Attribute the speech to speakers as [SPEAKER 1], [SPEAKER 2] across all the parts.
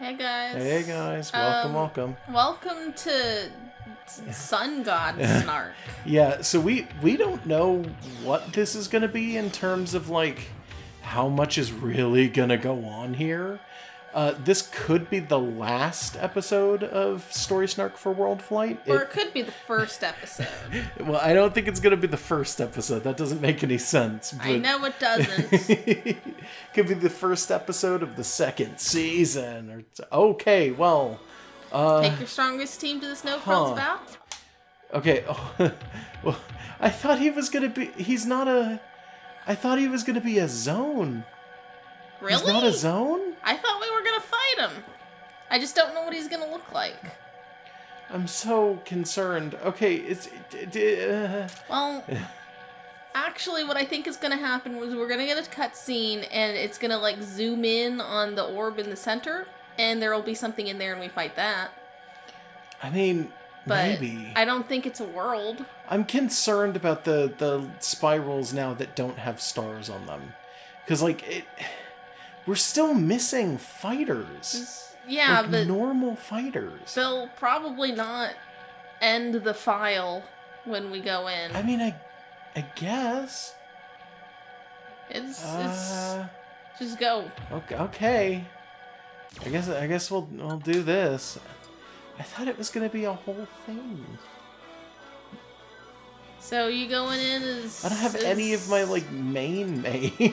[SPEAKER 1] Hey guys.
[SPEAKER 2] Hey guys, welcome.
[SPEAKER 1] Welcome to Sun God Snark.
[SPEAKER 2] Yeah, so we don't know what this is gonna be in terms of like how much is really gonna go on here. This could be the last episode of Story Snark for World Flight.
[SPEAKER 1] Or it could be the first episode.
[SPEAKER 2] Well, I don't think it's gonna be the first episode. That doesn't make any sense. But...
[SPEAKER 1] I know it doesn't.
[SPEAKER 2] Could be the first episode of the second season. Okay, well...
[SPEAKER 1] Take your strongest team to the Snowfell's battle?
[SPEAKER 2] Okay, well, I thought he was gonna be... He's not a... I thought he was gonna be a zone.
[SPEAKER 1] Really?
[SPEAKER 2] He's not a zone?
[SPEAKER 1] I thought we were gonna fight him. I just don't know what he's gonna look like.
[SPEAKER 2] I'm so concerned. Okay, it's...
[SPEAKER 1] Well, actually what I think is gonna happen was we're gonna get a cutscene and it's gonna like zoom in on the orb in the center and there will be something in there and we fight that.
[SPEAKER 2] I mean,
[SPEAKER 1] but
[SPEAKER 2] maybe.
[SPEAKER 1] I don't think it's a world.
[SPEAKER 2] I'm concerned about the spirals now that don't have stars on them. Because, like, we're still missing fighters.
[SPEAKER 1] Yeah,
[SPEAKER 2] like,
[SPEAKER 1] but...
[SPEAKER 2] normal fighters.
[SPEAKER 1] They'll probably not end the file when we go in.
[SPEAKER 2] I mean, I guess.
[SPEAKER 1] It's just go.
[SPEAKER 2] Okay. I guess we'll do this. I thought it was gonna be a whole thing.
[SPEAKER 1] So you going in as...
[SPEAKER 2] I don't have any of my, like, mains.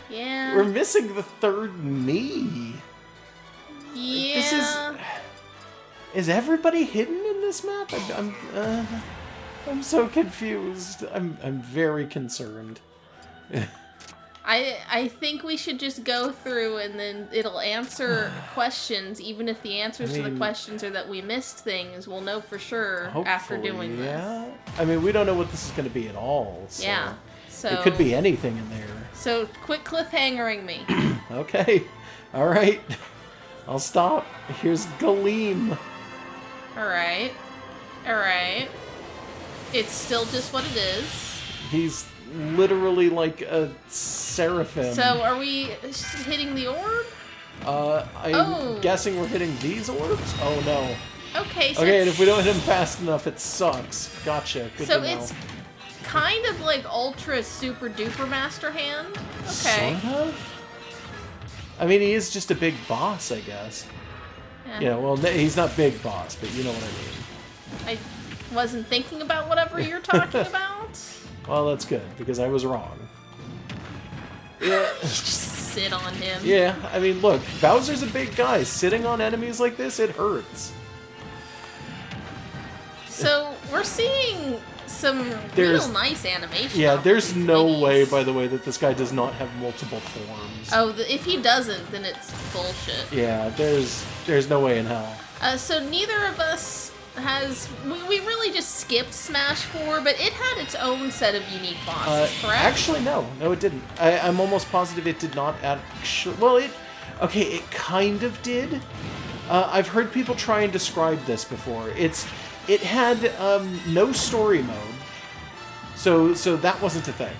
[SPEAKER 1] Yeah.
[SPEAKER 2] We're missing the third me.
[SPEAKER 1] Yeah.
[SPEAKER 2] Like, this is everybody hidden in this map? I'm so confused. I'm very concerned.
[SPEAKER 1] I think we should just go through and then it'll answer questions, even if the answers to the questions are that we missed things. We'll know for sure after doing this.
[SPEAKER 2] Yeah. I mean, we don't know what this is going to be at all. So
[SPEAKER 1] yeah. So
[SPEAKER 2] it could be anything in there.
[SPEAKER 1] So quit cliffhangering me.
[SPEAKER 2] Okay. All right. I'll stop. Here's Galeem.
[SPEAKER 1] All right. It's still just what it is.
[SPEAKER 2] He's literally like a seraphim.
[SPEAKER 1] So are we hitting the orb?
[SPEAKER 2] I'm guessing we're hitting these orbs? Oh no.
[SPEAKER 1] Okay, so
[SPEAKER 2] okay, and if we don't hit him fast enough, it sucks. Gotcha. Good to know.
[SPEAKER 1] So it's kind of like Ultra Super Duper Master Hand? Okay.
[SPEAKER 2] Sort of? I mean, he is just a big boss, I guess.
[SPEAKER 1] Yeah.
[SPEAKER 2] You know, well, he's not big boss, but you know what I mean.
[SPEAKER 1] I wasn't thinking about whatever you're talking about.
[SPEAKER 2] Well, that's good, because I was wrong. Yeah.
[SPEAKER 1] Just sit on him.
[SPEAKER 2] Yeah, I mean, look, Bowser's a big guy. Sitting on enemies like this, it hurts.
[SPEAKER 1] So, we're seeing some real nice animation.
[SPEAKER 2] Yeah, there's no way, by the way, that this guy does not have multiple forms.
[SPEAKER 1] Oh, if he doesn't, then it's bullshit.
[SPEAKER 2] Yeah, there's no way in hell.
[SPEAKER 1] So neither of us has... We really just skipped Smash 4, but it had its own set of unique bosses, correct?
[SPEAKER 2] Actually, no. No, it didn't. I'm almost positive it did not actually... Well, okay, it kind of did. I've heard people try and describe this before. It had no story mode, so that wasn't a thing.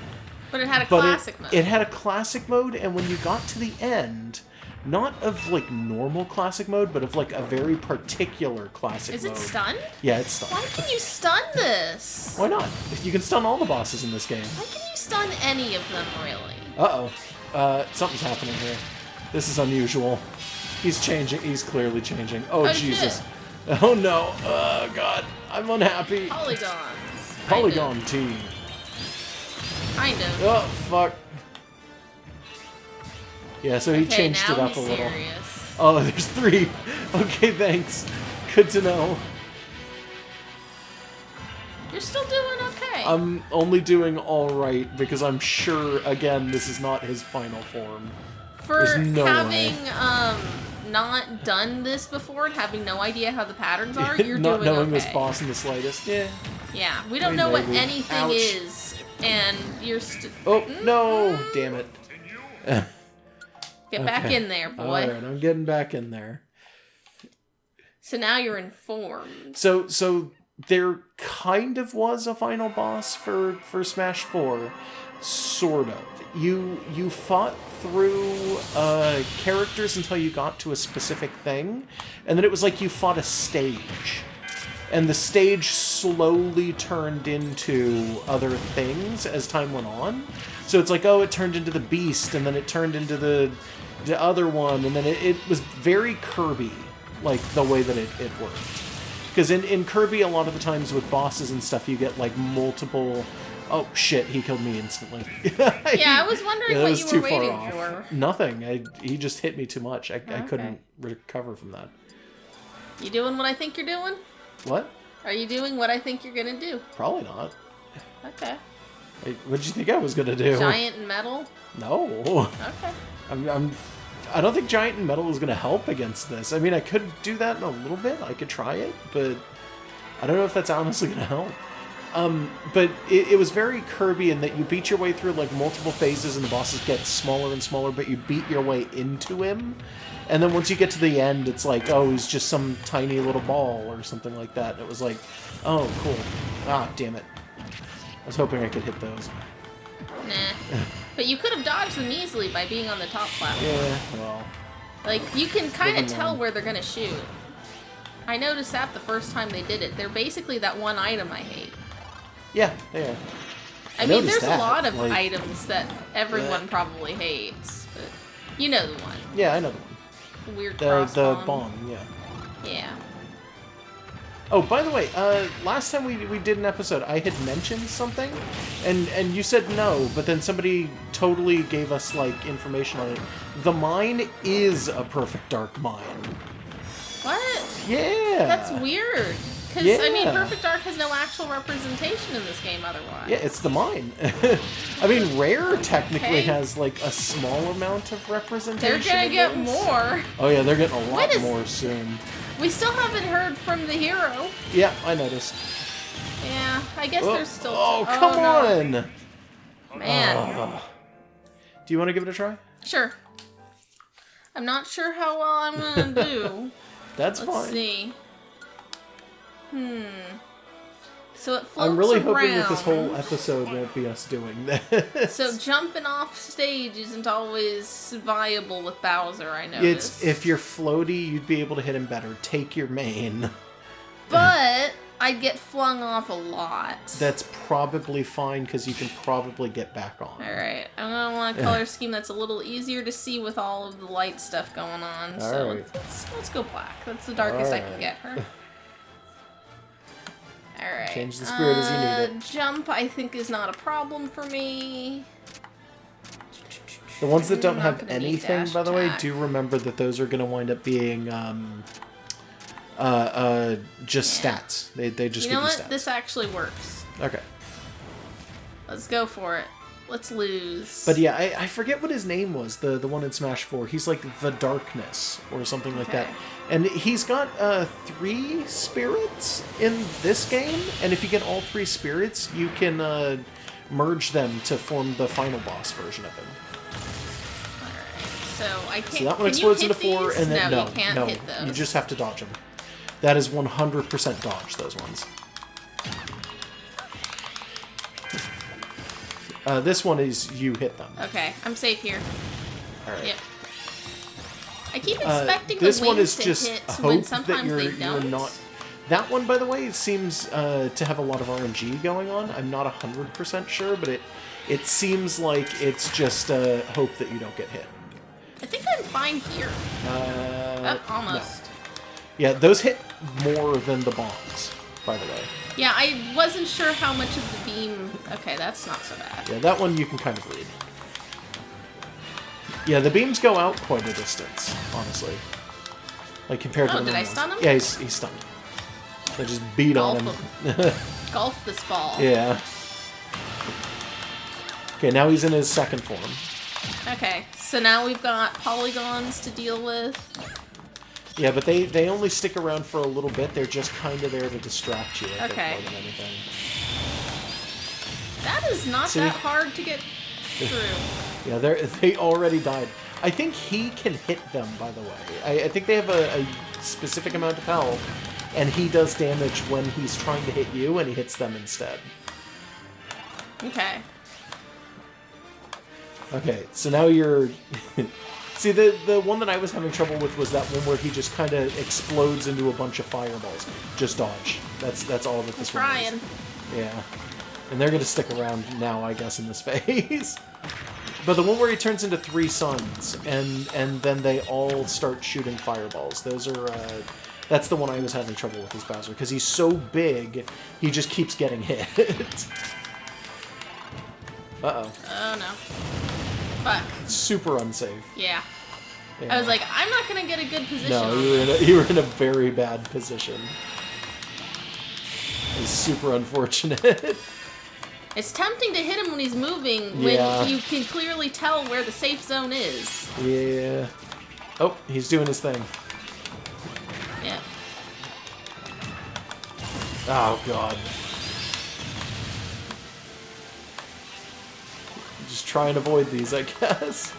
[SPEAKER 1] But it had a classic mode.
[SPEAKER 2] It had a classic mode, and when you got to the end, not of like normal classic mode, but of like a very particular classic mode.
[SPEAKER 1] Is it stun?
[SPEAKER 2] Yeah, it's stun.
[SPEAKER 1] Why can you stun this?
[SPEAKER 2] Why not? You can stun all the bosses in this game.
[SPEAKER 1] Why can you stun any of them, really?
[SPEAKER 2] Uh-oh. Something's happening here. This is unusual. He's changing. He's clearly changing. Oh, Jesus.
[SPEAKER 1] Shit.
[SPEAKER 2] Oh no! God, I'm unhappy.
[SPEAKER 1] Polygons.
[SPEAKER 2] Polygon team.
[SPEAKER 1] Kind of.
[SPEAKER 2] Oh fuck. Yeah, so he changed
[SPEAKER 1] now
[SPEAKER 2] it up
[SPEAKER 1] he's
[SPEAKER 2] a little.
[SPEAKER 1] Serious.
[SPEAKER 2] Oh, there's 3. Okay, thanks. Good to know.
[SPEAKER 1] You're still doing okay.
[SPEAKER 2] I'm only doing all right because I'm sure again this is not his final form.
[SPEAKER 1] For
[SPEAKER 2] There's no
[SPEAKER 1] having
[SPEAKER 2] way.
[SPEAKER 1] Not done this before and having no idea how the patterns are, you're
[SPEAKER 2] not
[SPEAKER 1] doing
[SPEAKER 2] knowing
[SPEAKER 1] okay.
[SPEAKER 2] this boss in the slightest. Yeah.
[SPEAKER 1] Yeah, we don't know what
[SPEAKER 2] maybe.
[SPEAKER 1] anything
[SPEAKER 2] Ouch.
[SPEAKER 1] is, and you're
[SPEAKER 2] Oh no! Damn it.
[SPEAKER 1] Get back in there, boy.
[SPEAKER 2] Alright, I'm getting back in there.
[SPEAKER 1] So now you're informed.
[SPEAKER 2] So there kind of was a final boss for Smash 4. Sort of. you fought through characters until you got to a specific thing, and then it was like you fought a stage. And the stage slowly turned into other things as time went on. So it's like, oh, it turned into the beast, and then it turned into the other one, and then it was very Kirby, like, the way that it worked. Because in Kirby, a lot of the times with bosses and stuff, you get, like, multiple... Oh, shit, he killed me instantly.
[SPEAKER 1] Yeah, I was wondering what you were waiting for.
[SPEAKER 2] Nothing. He just hit me too much. I couldn't recover from that.
[SPEAKER 1] You doing what I think you're doing?
[SPEAKER 2] What?
[SPEAKER 1] Are you doing what I think you're gonna do?
[SPEAKER 2] Probably not.
[SPEAKER 1] Okay.
[SPEAKER 2] What did you think I was gonna do?
[SPEAKER 1] Giant and metal?
[SPEAKER 2] No.
[SPEAKER 1] Okay.
[SPEAKER 2] I don't think giant and metal is gonna help against this. I mean, I could do that in a little bit. I could try it, but I don't know if that's honestly gonna help. But it was very Kirby in that you beat your way through like multiple phases and the bosses get smaller and smaller, but you beat your way into him. And then once you get to the end, it's like, oh, he's just some tiny little ball or something like that. And it was like, oh, cool. Ah, damn it. I was hoping I could hit those.
[SPEAKER 1] Nah. But you could have dodged them easily by being on the top platform.
[SPEAKER 2] Yeah, well.
[SPEAKER 1] Like, you can kind of tell where they're going to shoot. I noticed that the first time they did it. They're basically that one item I hate.
[SPEAKER 2] Yeah, they are.
[SPEAKER 1] I mean, there's a lot of items that everyone probably hates. But you know the one.
[SPEAKER 2] Yeah, I know the one.
[SPEAKER 1] The weird
[SPEAKER 2] the bomb, yeah.
[SPEAKER 1] Yeah.
[SPEAKER 2] Oh, by the way, last time we did an episode, I had mentioned something, and you said no, but then somebody totally gave us, like, information on it. The mine is a perfect dark mine.
[SPEAKER 1] What?
[SPEAKER 2] Yeah.
[SPEAKER 1] That's weird. Because, I mean, Perfect Dark has no actual representation in this game otherwise.
[SPEAKER 2] Yeah, it's the mine. I mean, Rare technically has, like, a small amount of representation.
[SPEAKER 1] They're gonna get more.
[SPEAKER 2] Oh, yeah, they're getting a lot more soon.
[SPEAKER 1] We still haven't heard from the hero.
[SPEAKER 2] Yeah, I noticed.
[SPEAKER 1] Yeah, I guess there's still...
[SPEAKER 2] Oh, come on!
[SPEAKER 1] No. Man.
[SPEAKER 2] Do you want to give it a try?
[SPEAKER 1] Sure. I'm not sure how well I'm gonna do.
[SPEAKER 2] That's fine.
[SPEAKER 1] Let's see. So it floats
[SPEAKER 2] I'm really
[SPEAKER 1] around.
[SPEAKER 2] hoping that this whole episode won't be us doing this.
[SPEAKER 1] So jumping off stage isn't always viable with Bowser, I know.
[SPEAKER 2] If you're floaty, you'd be able to hit him better. Take your main.
[SPEAKER 1] But I'd get flung off a lot.
[SPEAKER 2] That's probably fine, because you can probably get back on.
[SPEAKER 1] Alright, I'm going to want a color scheme that's a little easier to see with all of the light stuff going on. So let's go black. That's the darkest I can get her. Alright.
[SPEAKER 2] Change the spirit as you need it.
[SPEAKER 1] Jump, I think, is not a problem for me.
[SPEAKER 2] The ones that don't have anything, by the way, do remember that those are going to wind up being just stats. They just give you stats.
[SPEAKER 1] You know what? This actually works.
[SPEAKER 2] Okay.
[SPEAKER 1] Let's go for it. Let's lose.
[SPEAKER 2] But yeah, I forget what his name was, the one in Smash 4. He's like the Darkness or something like that. And he's got 3 spirits in this game, and if you get all 3 spirits, you can merge them to form the final boss version of him.
[SPEAKER 1] Alright, so I can't...
[SPEAKER 2] So that one explodes into 4,
[SPEAKER 1] these?
[SPEAKER 2] and then
[SPEAKER 1] you can't hit those.
[SPEAKER 2] You just have to dodge them. That is 100% dodge, those ones. This one is you hit them.
[SPEAKER 1] Okay, I'm safe here.
[SPEAKER 2] Alright.
[SPEAKER 1] Yep. I keep expecting
[SPEAKER 2] this
[SPEAKER 1] the
[SPEAKER 2] one
[SPEAKER 1] wings
[SPEAKER 2] is
[SPEAKER 1] to
[SPEAKER 2] just
[SPEAKER 1] hit
[SPEAKER 2] hope
[SPEAKER 1] when
[SPEAKER 2] that
[SPEAKER 1] sometimes
[SPEAKER 2] you're
[SPEAKER 1] don't.
[SPEAKER 2] That one, by the way, seems to have a lot of RNG going on. I'm not 100% sure, but it seems like it's just hope that you don't get hit.
[SPEAKER 1] I think I'm fine here. Almost.
[SPEAKER 2] No. Yeah, those hit more than the bombs, by the way.
[SPEAKER 1] Yeah, I wasn't sure how much of the beam... Okay, that's not so bad.
[SPEAKER 2] Yeah, that one you can kind of read. Yeah, the beams go out quite a distance, honestly. Like, compared to the
[SPEAKER 1] did I stun him?
[SPEAKER 2] Yeah, he's stunned. They just beat on him.
[SPEAKER 1] Golf this ball.
[SPEAKER 2] Yeah. Okay, now he's in his second form.
[SPEAKER 1] Okay, so now we've got polygons to deal with.
[SPEAKER 2] Yeah, but they only stick around for a little bit. They're just kind of there to distract you, I think, more than anything.
[SPEAKER 1] That is not that hard to get through.
[SPEAKER 2] Yeah, they already died. I think he can hit them, by the way. I think they have a specific amount of health, and he does damage when he's trying to hit you, and he hits them instead.
[SPEAKER 1] Okay.
[SPEAKER 2] Okay, so now you're... See, the one that I was having trouble with was that one where he just kind of explodes into a bunch of fireballs. Just dodge. That's all that this one is. Yeah. And they're going to stick around now, I guess, in this phase. But the one where he turns into 3 suns, and then they all start shooting fireballs. Those are... that's the one I was having trouble with, is Bowser, because he's so big, he just keeps getting hit. Uh-oh.
[SPEAKER 1] Oh, no. Fuck.
[SPEAKER 2] Super unsafe.
[SPEAKER 1] Yeah. I was like, I'm not gonna get a good position.
[SPEAKER 2] No, you were in a very bad position. It's super unfortunate.
[SPEAKER 1] It's tempting to hit him when he's moving, when you can clearly tell where the safe zone is.
[SPEAKER 2] Yeah. Oh, he's doing his thing.
[SPEAKER 1] Yeah.
[SPEAKER 2] Oh, God. Just try and avoid these, I guess.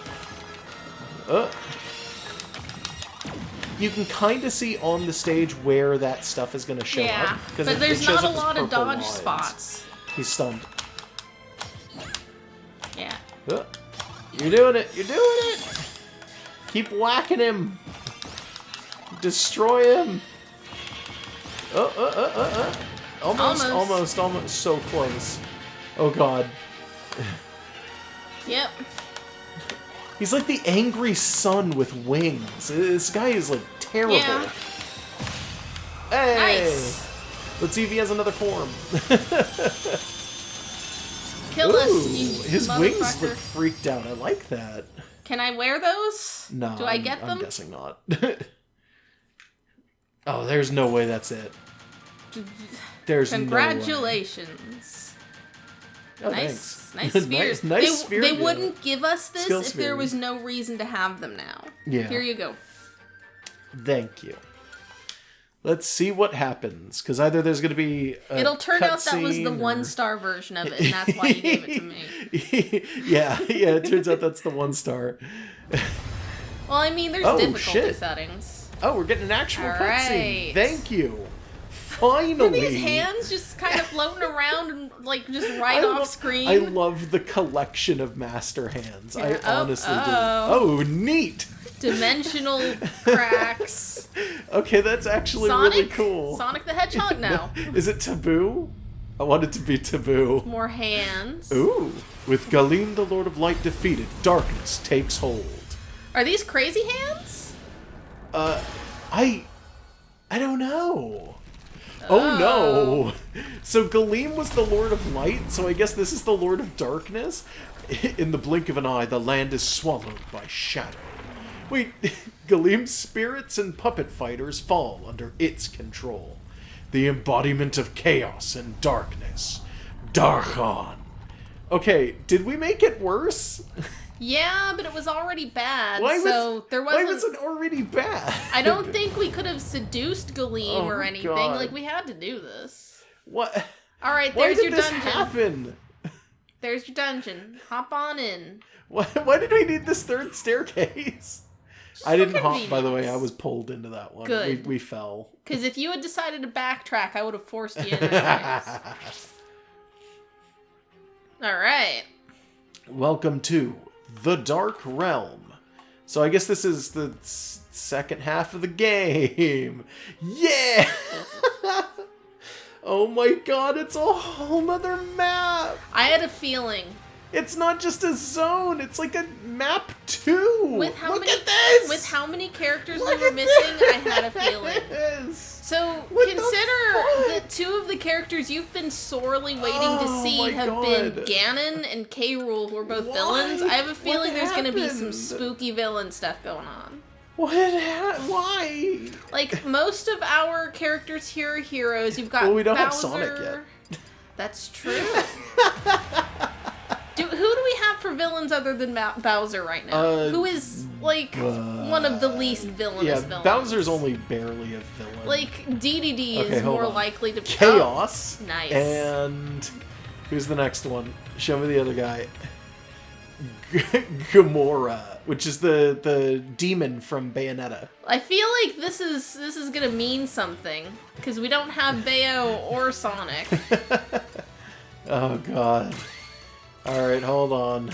[SPEAKER 2] You can kind of see on the stage where that stuff is going to show up.
[SPEAKER 1] Yeah, but there's not a lot of dodge
[SPEAKER 2] lines.
[SPEAKER 1] spots.
[SPEAKER 2] He's stunned.
[SPEAKER 1] Yeah.
[SPEAKER 2] You're doing it! You're doing it! Keep whacking him! Destroy him! Almost. So close. Oh, God.
[SPEAKER 1] Yep.
[SPEAKER 2] He's like the angry sun with wings. This guy is, like, terrible.
[SPEAKER 1] Yeah.
[SPEAKER 2] Hey!
[SPEAKER 1] Nice.
[SPEAKER 2] Let's see if he has another form.
[SPEAKER 1] Kill us,
[SPEAKER 2] Ooh,
[SPEAKER 1] you
[SPEAKER 2] his wings
[SPEAKER 1] motherfucker.
[SPEAKER 2] look freaked out. I like that.
[SPEAKER 1] Can I wear those?
[SPEAKER 2] No.
[SPEAKER 1] Do I get them?
[SPEAKER 2] I'm guessing not. Oh, there's no way that's it. There's
[SPEAKER 1] Congratulations.
[SPEAKER 2] No way. Oh,
[SPEAKER 1] Nice
[SPEAKER 2] thanks.
[SPEAKER 1] spheres.
[SPEAKER 2] nice sphere.
[SPEAKER 1] They wouldn't give us this
[SPEAKER 2] Skill
[SPEAKER 1] if there
[SPEAKER 2] sphere.
[SPEAKER 1] was no reason to have them now.
[SPEAKER 2] Yeah.
[SPEAKER 1] Here you go.
[SPEAKER 2] Thank you. Let's see what happens, because either there's going to be a
[SPEAKER 1] It'll turn out that was the
[SPEAKER 2] cutscene, or...
[SPEAKER 1] 1-star version of it, and that's why you gave it to me.
[SPEAKER 2] yeah, it turns out that's the 1-star.
[SPEAKER 1] Well, I mean, there's difficulty settings.
[SPEAKER 2] Oh, we're getting an actual cutscene.
[SPEAKER 1] Right.
[SPEAKER 2] Thank you. Finally.
[SPEAKER 1] Are these hands just kind of floating around and, like, just off screen?
[SPEAKER 2] I love the collection of master hands.
[SPEAKER 1] Yeah.
[SPEAKER 2] I honestly do. Oh, neat.
[SPEAKER 1] Dimensional cracks.
[SPEAKER 2] Okay, that's actually really cool.
[SPEAKER 1] Sonic the Hedgehog now.
[SPEAKER 2] Is it taboo? I want it to be taboo.
[SPEAKER 1] More hands.
[SPEAKER 2] Ooh. With Galim, the Lord of Light, defeated, darkness takes hold.
[SPEAKER 1] Are these crazy hands?
[SPEAKER 2] I don't know. Oh no. So Galim was the Lord of Light, so I guess this is the Lord of Darkness? In the blink of an eye, the land is swallowed by shadow. Wait, Galim's spirits and puppet fighters fall under its control. The embodiment of chaos and darkness. Darkhan. Okay, did we make it worse?
[SPEAKER 1] Yeah, but it was already bad,
[SPEAKER 2] Why
[SPEAKER 1] was
[SPEAKER 2] it already bad?
[SPEAKER 1] I don't think we could have seduced Galim or anything.
[SPEAKER 2] God.
[SPEAKER 1] Like, we had to do this.
[SPEAKER 2] What?
[SPEAKER 1] Alright,
[SPEAKER 2] Why
[SPEAKER 1] there's
[SPEAKER 2] did
[SPEAKER 1] your
[SPEAKER 2] this
[SPEAKER 1] dungeon.
[SPEAKER 2] happen?
[SPEAKER 1] There's your dungeon. Hop on in.
[SPEAKER 2] Why did we need this third staircase? I didn't hop, by the way. I was pulled into that one.
[SPEAKER 1] Good.
[SPEAKER 2] We fell.
[SPEAKER 1] Because if you had decided to backtrack, I would have forced you in anyways. Alright.
[SPEAKER 2] Welcome to the Dark Realm. So I guess this is the second half of the game. Yeah! Oh my god, it's a whole nother map!
[SPEAKER 1] I had a feeling.
[SPEAKER 2] It's not just a zone, it's like a map too!
[SPEAKER 1] With how
[SPEAKER 2] Look
[SPEAKER 1] many,
[SPEAKER 2] at this!
[SPEAKER 1] With how many characters
[SPEAKER 2] Look
[SPEAKER 1] we were
[SPEAKER 2] at
[SPEAKER 1] missing,
[SPEAKER 2] this!
[SPEAKER 1] I had a feeling. So,
[SPEAKER 2] What the
[SPEAKER 1] consider that
[SPEAKER 2] fuck?
[SPEAKER 1] 2 of the characters you've been sorely waiting to
[SPEAKER 2] Oh
[SPEAKER 1] see
[SPEAKER 2] my
[SPEAKER 1] have been
[SPEAKER 2] God.
[SPEAKER 1] Ganon and K. Rool, who are both
[SPEAKER 2] Why?
[SPEAKER 1] villains. I have a feeling
[SPEAKER 2] What
[SPEAKER 1] there's going to be some
[SPEAKER 2] happened?
[SPEAKER 1] spooky villain stuff going on.
[SPEAKER 2] Why?
[SPEAKER 1] Like, most of our characters here are heroes. You've got
[SPEAKER 2] Well, we don't have
[SPEAKER 1] Bowser.
[SPEAKER 2] Sonic yet.
[SPEAKER 1] That's true. Who do we have for villains other than Bowser right now? Who is, like, one of the least villainous villains?
[SPEAKER 2] Bowser's only barely a villain.
[SPEAKER 1] Like, DDD
[SPEAKER 2] Okay,
[SPEAKER 1] is
[SPEAKER 2] hold
[SPEAKER 1] more
[SPEAKER 2] on.
[SPEAKER 1] likely to...
[SPEAKER 2] Chaos.
[SPEAKER 1] Oh, nice.
[SPEAKER 2] And who's the next one? Show me the other guy. Gamora, which is the demon from Bayonetta.
[SPEAKER 1] I feel like this is gonna mean something, because we don't have Bayo or Sonic.
[SPEAKER 2] Oh god. Alright, hold on.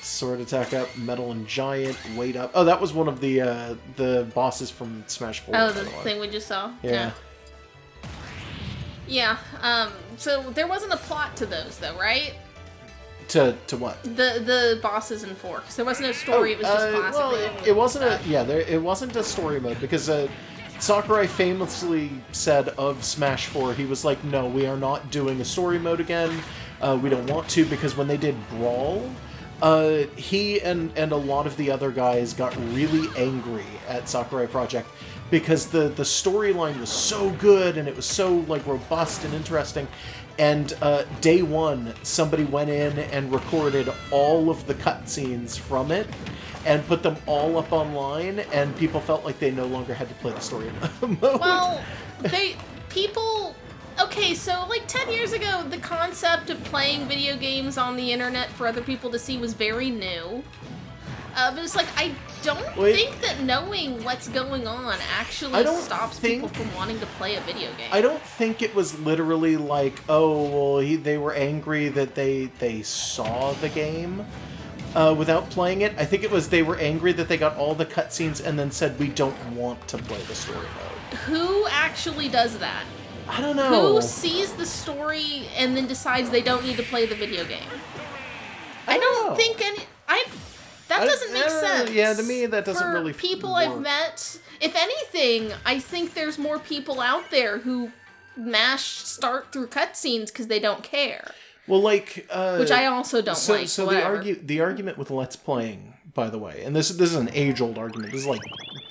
[SPEAKER 2] Sword attack up, metal and giant, weight up. Oh, that was one of the bosses from Smash 4.
[SPEAKER 1] Oh, the thing we just saw?
[SPEAKER 2] Yeah.
[SPEAKER 1] Yeah, so there wasn't a plot to those, though, right?
[SPEAKER 2] To what?
[SPEAKER 1] The bosses in 4, because there wasn't a story, it was just classic.
[SPEAKER 2] Well, it wasn't it wasn't a story mode, because Sakurai famously said of Smash 4, he was like, no, we are not doing a story mode again, we don't want to, because when they did Brawl, he and a lot of the other guys got really angry at Sakurai Project because the storyline was so good and it was so like robust and interesting. And day one, somebody went in and recorded all of the cutscenes from it and put them all up online, and people felt like they no longer had to play the story mode.
[SPEAKER 1] Well, okay, so like 10 years ago, the concept of playing video games on the internet for other people to see was very new. But it's like, I don't think that knowing what's going on actually stops people from wanting to play a video game.
[SPEAKER 2] I don't think it was literally like, oh, well, they were angry that they saw the game without playing it. I think it was they were angry that they got all the cutscenes and then said, we don't want to play the story mode.
[SPEAKER 1] Who actually does that?
[SPEAKER 2] I don't know.
[SPEAKER 1] Who sees the story and then decides they don't need to play the video game? I don't think any... That doesn't make sense.
[SPEAKER 2] Yeah, to me, that doesn't really
[SPEAKER 1] For people
[SPEAKER 2] work.
[SPEAKER 1] I've met, if anything, I think there's more people out there who mash start through cutscenes because they don't care.
[SPEAKER 2] Well, like...
[SPEAKER 1] which I also don't like.
[SPEAKER 2] So the argument with Let's Playing, by the way, and this is an age-old argument, this is like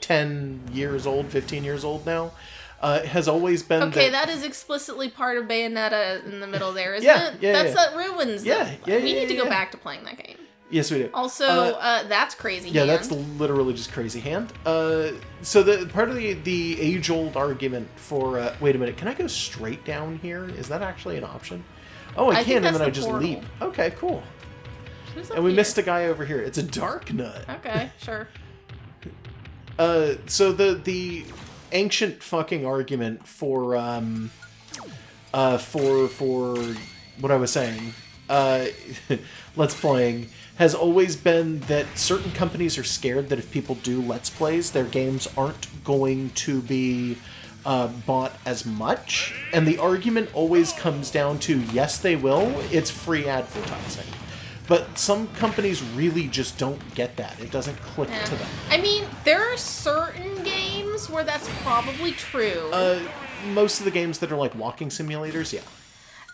[SPEAKER 2] 10 years old, 15 years old now, has always been
[SPEAKER 1] that is explicitly part of Bayonetta in the middle there, isn't it? That ruins them. We need to go back to playing that game.
[SPEAKER 2] Yes, we do.
[SPEAKER 1] Also, that's Crazy Hand.
[SPEAKER 2] Yeah, that's literally just Crazy Hand. So the part of the age-old argument for... wait a minute, can I go straight down here? Is that actually an option? Oh, I can, and then I just leap. Okay, cool. And we missed a guy over here. It's a Dark Nut.
[SPEAKER 1] Okay, sure.
[SPEAKER 2] So the ancient fucking argument for what I was saying, Let's Playing, has always been that certain companies are scared that if people do Let's Plays, their games aren't going to be bought as much. And the argument always comes down to, yes, they will. It's free advertising. But some companies really just don't get that. It doesn't click to them.
[SPEAKER 1] I mean, there are certain games where that's probably true.
[SPEAKER 2] Most of the games that are like walking simulators, yeah.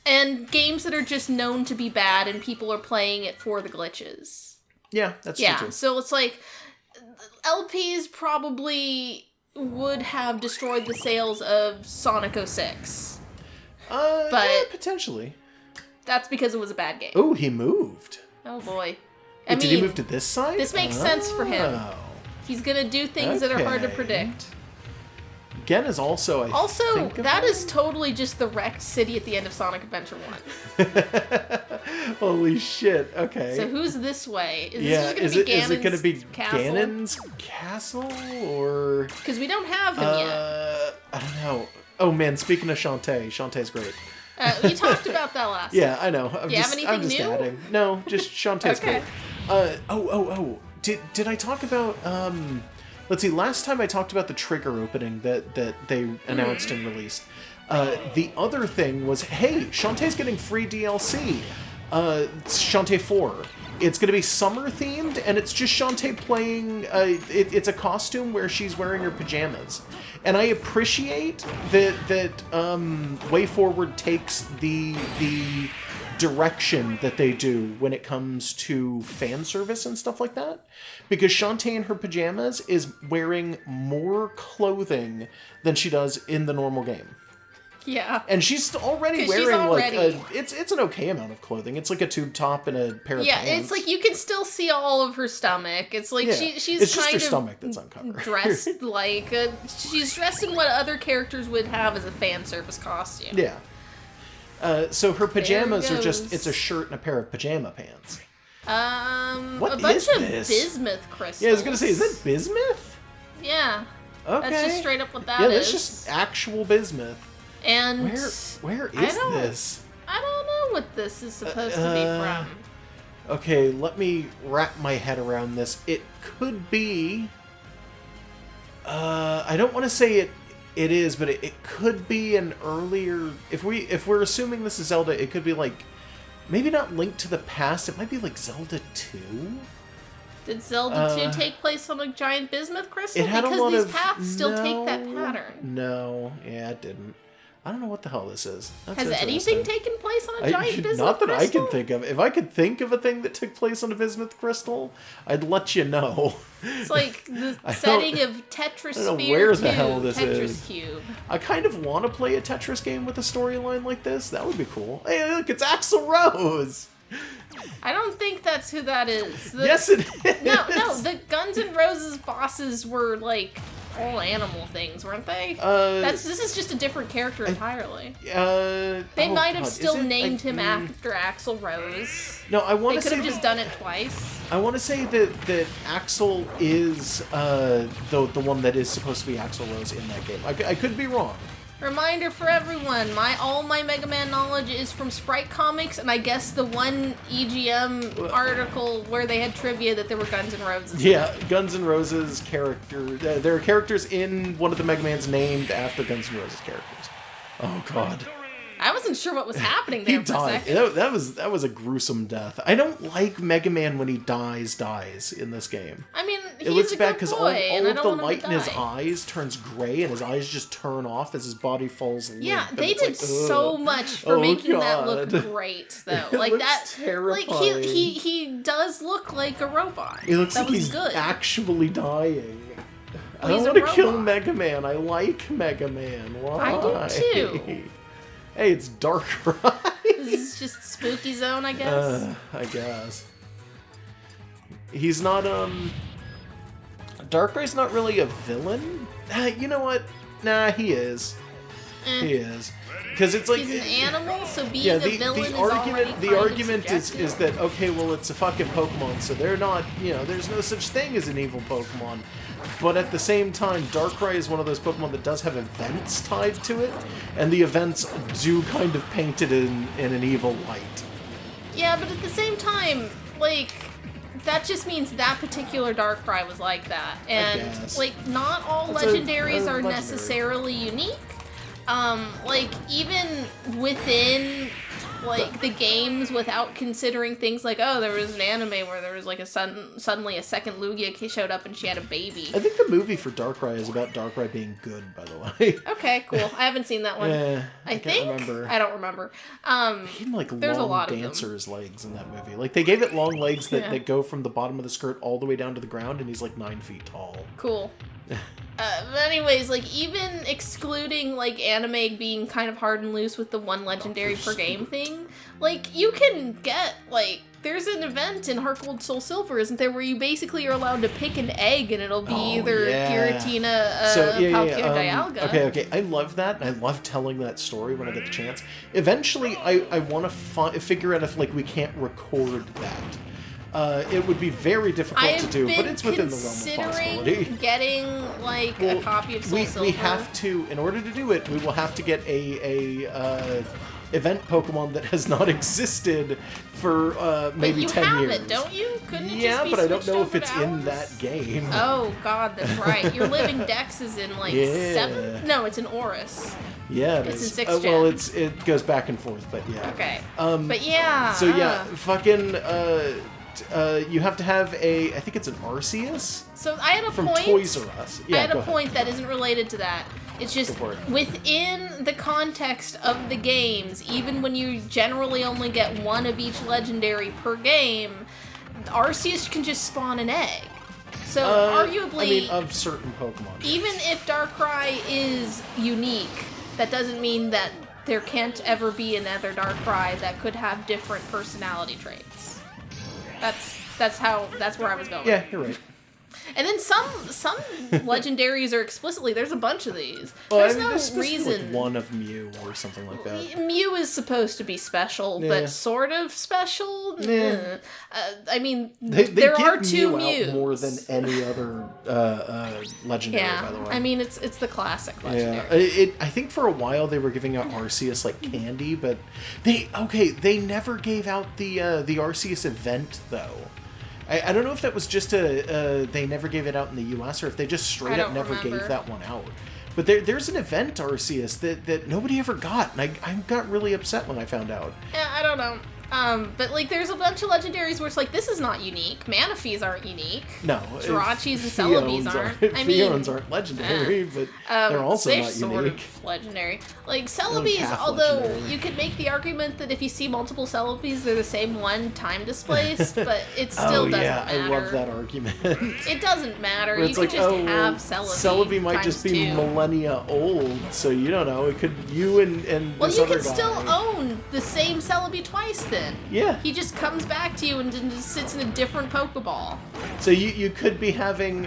[SPEAKER 1] And games that are just known to be bad and people are playing it for the glitches.
[SPEAKER 2] Yeah, that's true too.
[SPEAKER 1] So it's like, LPs probably would have destroyed the sales of Sonic 06. But
[SPEAKER 2] yeah, potentially.
[SPEAKER 1] That's because it was a bad game.
[SPEAKER 2] Oh, he moved.
[SPEAKER 1] Oh boy.
[SPEAKER 2] Did he move to this side?
[SPEAKER 1] This makes sense for him. He's gonna do things that are hard to predict.
[SPEAKER 2] Gen is also, I think
[SPEAKER 1] that is totally just the wrecked city at the end of Sonic Adventure
[SPEAKER 2] 1. Holy shit, okay.
[SPEAKER 1] So who's this way?
[SPEAKER 2] Is it gonna be Ganon's castle, or...
[SPEAKER 1] Because we don't have him yet.
[SPEAKER 2] I don't know. Oh man, speaking of Shantae's great.
[SPEAKER 1] We talked about that last
[SPEAKER 2] Yeah, I know.
[SPEAKER 1] Do you have anything new?
[SPEAKER 2] Adding. No, just Shantae's great. Did I talk about... Let's see, last time I talked about the Trigger opening that they announced and released. The other thing was, hey, Shantae's getting free DLC. Shantae 4. It's going to be summer-themed, and it's just Shantae playing... it's a costume where she's wearing her pajamas. And I appreciate that Way Forward takes the direction that they do when it comes to fan service and stuff like that, because Shantae in her pajamas is wearing more clothing than she does in the normal game.
[SPEAKER 1] Yeah.
[SPEAKER 2] And she's already wearing it's an okay amount of clothing. It's like a tube top and a pair of pants.
[SPEAKER 1] Yeah, it's like you can still see all of her stomach. It's like she's
[SPEAKER 2] it's just
[SPEAKER 1] kind
[SPEAKER 2] her
[SPEAKER 1] of
[SPEAKER 2] stomach that's uncovered.
[SPEAKER 1] Dressed like she's dressed in what other characters would have as a fan service costume.
[SPEAKER 2] Yeah. So her pajamas are it's a shirt and a pair of pajama pants. What
[SPEAKER 1] a bunch
[SPEAKER 2] is
[SPEAKER 1] of
[SPEAKER 2] this?
[SPEAKER 1] bismuth crystals.
[SPEAKER 2] Yeah, I was gonna say, is that bismuth?
[SPEAKER 1] Yeah.
[SPEAKER 2] Okay.
[SPEAKER 1] That's just straight up what that is.
[SPEAKER 2] Yeah, that's just actual bismuth.
[SPEAKER 1] And
[SPEAKER 2] where is this?
[SPEAKER 1] I don't know what this is supposed to be from.
[SPEAKER 2] Okay, let me wrap my head around this. It could be... I don't want to say it is, but it could be an earlier... If we're assuming this is Zelda, it could be like... Maybe not Link to the Past, it might be like Zelda 2?
[SPEAKER 1] Did Zelda 2 take place on a giant bismuth crystal?
[SPEAKER 2] It had
[SPEAKER 1] because
[SPEAKER 2] a lot
[SPEAKER 1] these
[SPEAKER 2] of...
[SPEAKER 1] paths still take that pattern.
[SPEAKER 2] No, yeah, it didn't. I don't know what the hell this is. That's
[SPEAKER 1] Has anything taken place on a giant bismuth crystal?
[SPEAKER 2] Not that I can think of. If I could think of a thing that took place on a bismuth crystal, I'd let you know.
[SPEAKER 1] It's like the setting of Tetris Sphere 2,
[SPEAKER 2] where the hell this
[SPEAKER 1] Tetris
[SPEAKER 2] is.
[SPEAKER 1] Cube.
[SPEAKER 2] I kind of want to play a Tetris game with a storyline like this. That would be cool. Hey, look, it's Axl Rose!
[SPEAKER 1] I don't think that's who that is.
[SPEAKER 2] Yes, it is!
[SPEAKER 1] No, the Guns N' Roses bosses were, like, all animal things, weren't they? This is just a different character entirely. They might have still named him after Axl Rose.
[SPEAKER 2] No, I want to say...
[SPEAKER 1] They could have just done it twice.
[SPEAKER 2] I want to say that Axl is the one that is supposed to be Axl Rose in that game. I could be wrong.
[SPEAKER 1] Reminder for everyone, all my Mega Man knowledge is from Sprite Comics, and I guess the one EGM article where they had trivia that there were Guns N' Roses.
[SPEAKER 2] Yeah, Guns N' Roses character. There are characters in one of the Mega Mans named after Guns N' Roses characters. Oh God.
[SPEAKER 1] I wasn't sure what was happening there
[SPEAKER 2] He
[SPEAKER 1] for
[SPEAKER 2] died.
[SPEAKER 1] a second.
[SPEAKER 2] That was a gruesome death. I don't like Mega Man when he dies in this game.
[SPEAKER 1] I mean,
[SPEAKER 2] It looks
[SPEAKER 1] he's a
[SPEAKER 2] bad
[SPEAKER 1] good
[SPEAKER 2] because
[SPEAKER 1] boy,
[SPEAKER 2] all
[SPEAKER 1] and I
[SPEAKER 2] of
[SPEAKER 1] don't
[SPEAKER 2] the
[SPEAKER 1] want him
[SPEAKER 2] light
[SPEAKER 1] to
[SPEAKER 2] in his
[SPEAKER 1] die.
[SPEAKER 2] eyes turns gray, and his eyes just turn off as his body falls limp.
[SPEAKER 1] Yeah,
[SPEAKER 2] and
[SPEAKER 1] they
[SPEAKER 2] it's
[SPEAKER 1] did
[SPEAKER 2] like,
[SPEAKER 1] so much for making that look great, though.
[SPEAKER 2] It
[SPEAKER 1] Like
[SPEAKER 2] looks
[SPEAKER 1] that,
[SPEAKER 2] terrifying.
[SPEAKER 1] like he does look like a robot.
[SPEAKER 2] It looks
[SPEAKER 1] that
[SPEAKER 2] like
[SPEAKER 1] was
[SPEAKER 2] he's
[SPEAKER 1] good.
[SPEAKER 2] actually dying. I
[SPEAKER 1] Well,
[SPEAKER 2] don't
[SPEAKER 1] he's a
[SPEAKER 2] want to kill
[SPEAKER 1] robot.
[SPEAKER 2] Mega Man. I like Mega Man. Why?
[SPEAKER 1] I do too.
[SPEAKER 2] Hey, it's Darkrai.
[SPEAKER 1] This is just spooky zone, I guess.
[SPEAKER 2] I guess. He's not, Darkrai's not really a villain? You know what? Nah, he is. He is. Because it's like...
[SPEAKER 1] He's an animal, so being
[SPEAKER 2] Yeah,
[SPEAKER 1] a villain is already
[SPEAKER 2] the
[SPEAKER 1] kind of
[SPEAKER 2] argument is
[SPEAKER 1] subjective.
[SPEAKER 2] that, okay, well, it's a fucking Pokemon, so they're not, there's no such thing as an evil Pokemon. But at the same time, Darkrai is one of those Pokemon that does have events tied to it, and the events do kind of paint it in an evil light.
[SPEAKER 1] Yeah, but at the same time, like, that just means that particular Darkrai was like that. And,
[SPEAKER 2] guess.
[SPEAKER 1] like, not all
[SPEAKER 2] That's
[SPEAKER 1] legendaries
[SPEAKER 2] a
[SPEAKER 1] are
[SPEAKER 2] legendary.
[SPEAKER 1] necessarily unique. Like, even within, like, the games, without considering things like, oh, there was an anime where there was, like, suddenly a second Lugia showed up and she had a baby.
[SPEAKER 2] I think the movie for Darkrai is about Darkrai being good, by the way.
[SPEAKER 1] Okay, cool. I haven't seen that one.
[SPEAKER 2] I can't remember.
[SPEAKER 1] I don't remember.
[SPEAKER 2] He had, like,
[SPEAKER 1] there's a
[SPEAKER 2] long
[SPEAKER 1] lot of them.
[SPEAKER 2] dancer's legs in that movie. Like, they gave it long legs that,
[SPEAKER 1] Yeah.
[SPEAKER 2] that go from the bottom of the skirt all the way down to the ground, and he's, like, 9 feet tall.
[SPEAKER 1] Cool. But anyways, like, even excluding, like, anime being kind of hard and loose with the one legendary per game thing, like, you can get, like, there's an event in Heart Gold Soul Silver, isn't there, where you basically are allowed to pick an egg and it'll be either Giratina, Palkia, Dialga.
[SPEAKER 2] Okay, I love that, and I love telling that story when I get the chance. Eventually, I want to figure out if, like, we can't record that. It would be very difficult to do, but it's within the realm of possibility.
[SPEAKER 1] Considering getting, like, a copy of Soul Silver.
[SPEAKER 2] We have to, in order to do it, we will have to get a event Pokemon that has not existed for maybe 10 years.
[SPEAKER 1] But you have it, don't you? Couldn't it just be
[SPEAKER 2] but I don't
[SPEAKER 1] switched
[SPEAKER 2] know if
[SPEAKER 1] over
[SPEAKER 2] it's
[SPEAKER 1] to
[SPEAKER 2] in
[SPEAKER 1] ours?
[SPEAKER 2] that game.
[SPEAKER 1] Oh god, that's right. Your living dex is in like 7th? No, it's in Oris.
[SPEAKER 2] Yeah,
[SPEAKER 1] it's in 6th
[SPEAKER 2] well,
[SPEAKER 1] gen.
[SPEAKER 2] it goes back and forth, but yeah.
[SPEAKER 1] Okay. But yeah.
[SPEAKER 2] So yeah, fucking you have to have I think it's an Arceus
[SPEAKER 1] So I had a
[SPEAKER 2] from
[SPEAKER 1] point.
[SPEAKER 2] Toys R Us. Yeah,
[SPEAKER 1] I had
[SPEAKER 2] go
[SPEAKER 1] a
[SPEAKER 2] ahead.
[SPEAKER 1] point that isn't related to that. It's just
[SPEAKER 2] Go for it.
[SPEAKER 1] within the context of the games, even when you generally only get one of each legendary per game, Arceus can just spawn an egg. So arguably,
[SPEAKER 2] I mean, of certain Pokemon.
[SPEAKER 1] even if Darkrai is unique, that doesn't mean that there can't ever be another Darkrai that could have different personality traits. That's where I was going.
[SPEAKER 2] Yeah, you're right.
[SPEAKER 1] And then some legendaries are explicitly, there's a bunch of these.
[SPEAKER 2] Well,
[SPEAKER 1] There's
[SPEAKER 2] I mean,
[SPEAKER 1] no
[SPEAKER 2] there's
[SPEAKER 1] reason.
[SPEAKER 2] like one of Mew or something like that.
[SPEAKER 1] Mew is supposed to be special, but sort of special.
[SPEAKER 2] Yeah.
[SPEAKER 1] I mean,
[SPEAKER 2] They
[SPEAKER 1] there
[SPEAKER 2] give
[SPEAKER 1] are two
[SPEAKER 2] Mew out
[SPEAKER 1] Mews.
[SPEAKER 2] more than any other legendary, by the way.
[SPEAKER 1] I mean, it's the classic legendary.
[SPEAKER 2] Yeah, I think for a while they were giving out Arceus like candy, but they never gave out the Arceus event though. I don't know if that was just they never gave it out in the U.S. or if they just straight up never gave that one out. But there's an event Arceus that nobody ever got, and I got really upset when I found out.
[SPEAKER 1] Yeah, I don't know. But like, there's a bunch of legendaries where it's like, this is not unique. Manaphy's aren't unique.
[SPEAKER 2] No,
[SPEAKER 1] Jirachis and Celebes aren't. I mean,
[SPEAKER 2] Feons aren't legendary, but they're also not unique.
[SPEAKER 1] Sort of legendary. Like Celebes, although legendary. You could make the argument that if you see multiple Celebes, they're the same one time displaced, but it still doesn't matter.
[SPEAKER 2] I love that argument.
[SPEAKER 1] It doesn't matter.
[SPEAKER 2] You
[SPEAKER 1] could just have Celebi.
[SPEAKER 2] Celebi might just be millennia old, so you don't know. It could you and this other guy. Well, you could still
[SPEAKER 1] own the same Celebi twice then.
[SPEAKER 2] Yeah.
[SPEAKER 1] He just comes back to you and just sits in a different Pokeball.
[SPEAKER 2] So you could be having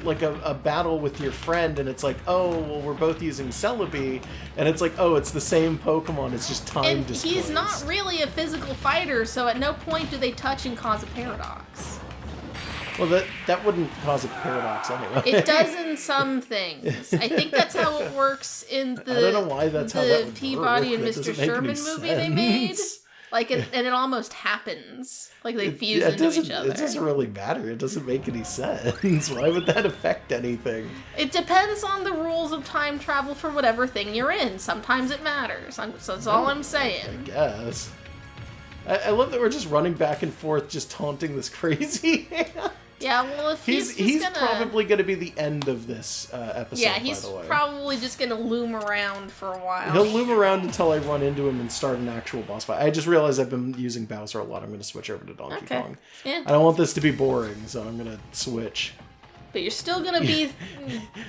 [SPEAKER 2] like a battle with your friend, and it's like, oh, well, we're both using Celebi, and it's like, oh, it's the same Pokemon, it's just time displaced.
[SPEAKER 1] And he's not really a physical fighter, so at no point do they touch and cause a paradox.
[SPEAKER 2] Well, that wouldn't cause a paradox anyway.
[SPEAKER 1] It does in some things. I think that's how it works in the
[SPEAKER 2] I don't know why that's how that would
[SPEAKER 1] Peabody
[SPEAKER 2] work.
[SPEAKER 1] and Mr. Sherman movie they made. Like, and it almost happens. Like, they fuse into each other.
[SPEAKER 2] It doesn't really matter. It doesn't make any sense. Why would that affect anything?
[SPEAKER 1] It depends on the rules of time travel for whatever thing you're in. Sometimes it matters. So that's all I'm saying.
[SPEAKER 2] I guess. I love that we're just running back and forth, just taunting this crazy.
[SPEAKER 1] Yeah, well, if he's
[SPEAKER 2] probably going to be the end of this episode,
[SPEAKER 1] yeah, he's
[SPEAKER 2] by the way.
[SPEAKER 1] Probably just going to loom around for a while.
[SPEAKER 2] He'll loom around until I run into him and start an actual boss fight. I just realized I've been using Bowser a lot. I'm going to switch over to Donkey Kong.
[SPEAKER 1] Yeah.
[SPEAKER 2] I don't want this to be boring, so I'm going to switch.
[SPEAKER 1] But you're still going to be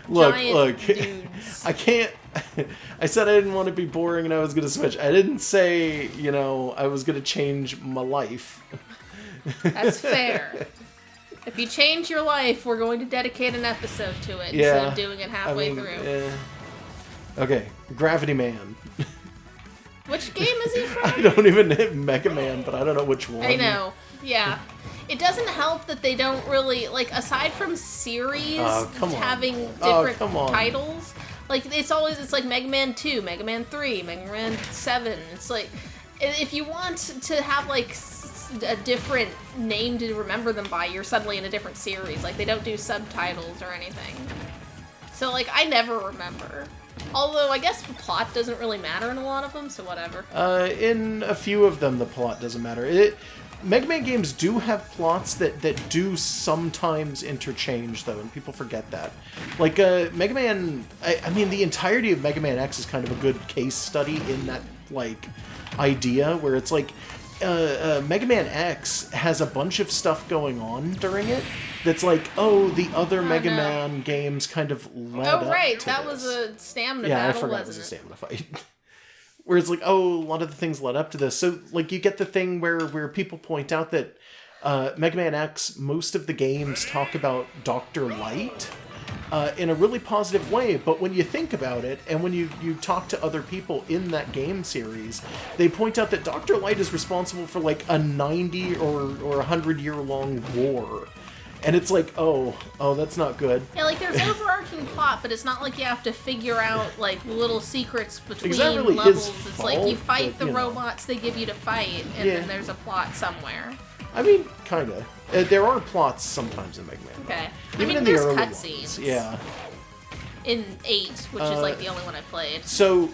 [SPEAKER 2] look,
[SPEAKER 1] dudes.
[SPEAKER 2] I can't... I said I didn't want to be boring and I was going to switch. I didn't say, I was going to change my life.
[SPEAKER 1] That's fair. If you change your life, we're going to dedicate an episode to it instead of doing it halfway through.
[SPEAKER 2] Okay, Gravity Man.
[SPEAKER 1] Which game is he from?
[SPEAKER 2] I don't even know Mega Man, but I don't know which one.
[SPEAKER 1] I know. Yeah. It doesn't help that they don't really, like, aside from series having different titles, like, it's like Mega Man 2, Mega Man 3, Mega Man 7. It's like, if you want to have, like, a different name to remember them by, you're suddenly in a different series. Like, they don't do subtitles or anything. So, like, I never remember. Although, I guess the plot doesn't really matter in a lot of them, so whatever.
[SPEAKER 2] In a few of them, the plot doesn't matter. Mega Man games do have plots that do sometimes interchange, though, and people forget that. Like, Mega Man... I mean, the entirety of Mega Man X is kind of a good case study in that, like, idea, where it's like... Mega Man X has a bunch of stuff going on during it that's like, the other Mega Man games kind of led up to
[SPEAKER 1] that
[SPEAKER 2] this.
[SPEAKER 1] Was a stamina battle,
[SPEAKER 2] Yeah, I forgot it was a stamina fight. Where it's like, a lot of the things led up to this. So, like, you get the thing where people point out that Mega Man X, most of the games talk about Dr. Light in a really positive way, but when you think about it, and when you talk to other people in that game series, they point out that Dr. Light is responsible for, like, a 90 or 100-year-long war. And it's like, oh, that's not good.
[SPEAKER 1] Yeah, like, there's overarching plot, but it's not like you have to figure out, like, little secrets between levels. It's like, you fight the robots they give you to fight, and then there's a plot somewhere.
[SPEAKER 2] I mean, kind of. There are plots sometimes in Mega Man.
[SPEAKER 1] Okay.
[SPEAKER 2] Even in the early cutscenes. Yeah.
[SPEAKER 1] In 8, which is, like, the only one I played.
[SPEAKER 2] So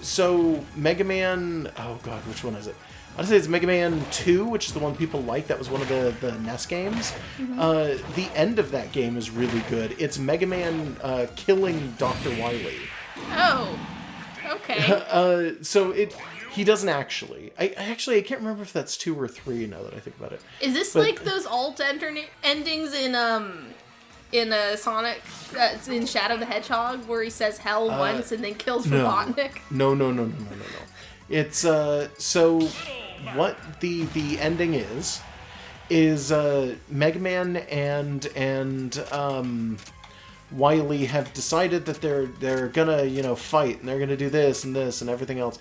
[SPEAKER 2] Mega Man... Oh, God, which one is it? I'd say it's Mega Man 2, which is the one people like. That was one of the NES games. Mm-hmm. The end of that game is really good. It's Mega Man killing Dr. Wily.
[SPEAKER 1] Oh, okay.
[SPEAKER 2] He doesn't actually. I can't remember if that's 2 or 3 now that I think about it.
[SPEAKER 1] Is this like those alt endings in Sonic, in Shadow the Hedgehog, where he says hell once and then kills Robotnik?
[SPEAKER 2] No. It's so what the ending Mega Man and Wily have decided that they're gonna fight, and they're gonna do this and everything else.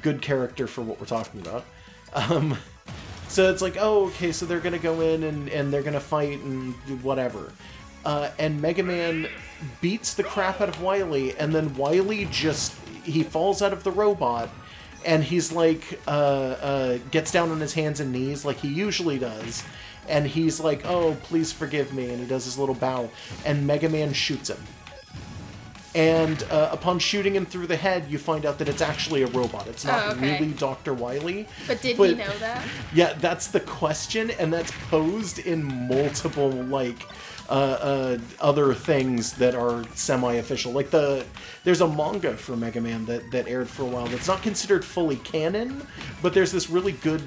[SPEAKER 2] Good character for what we're talking about. So it's like, oh, okay, so they're gonna go in and they're gonna fight and whatever. And Mega Man beats the crap out of Wily, and then Wily he falls out of the robot, and he's like, gets down on his hands and knees like he usually does, and he's like, oh, please forgive me, and he does his little bow, and Mega Man shoots him. And upon shooting him through the head, you find out that it's actually a robot. It's not really Dr. Wily.
[SPEAKER 1] But did he know that?
[SPEAKER 2] Yeah, that's the question, and that's posed in multiple, other things that are semi-official. Like, there's a manga for Mega Man that aired for a while that's not considered fully canon, but there's this really good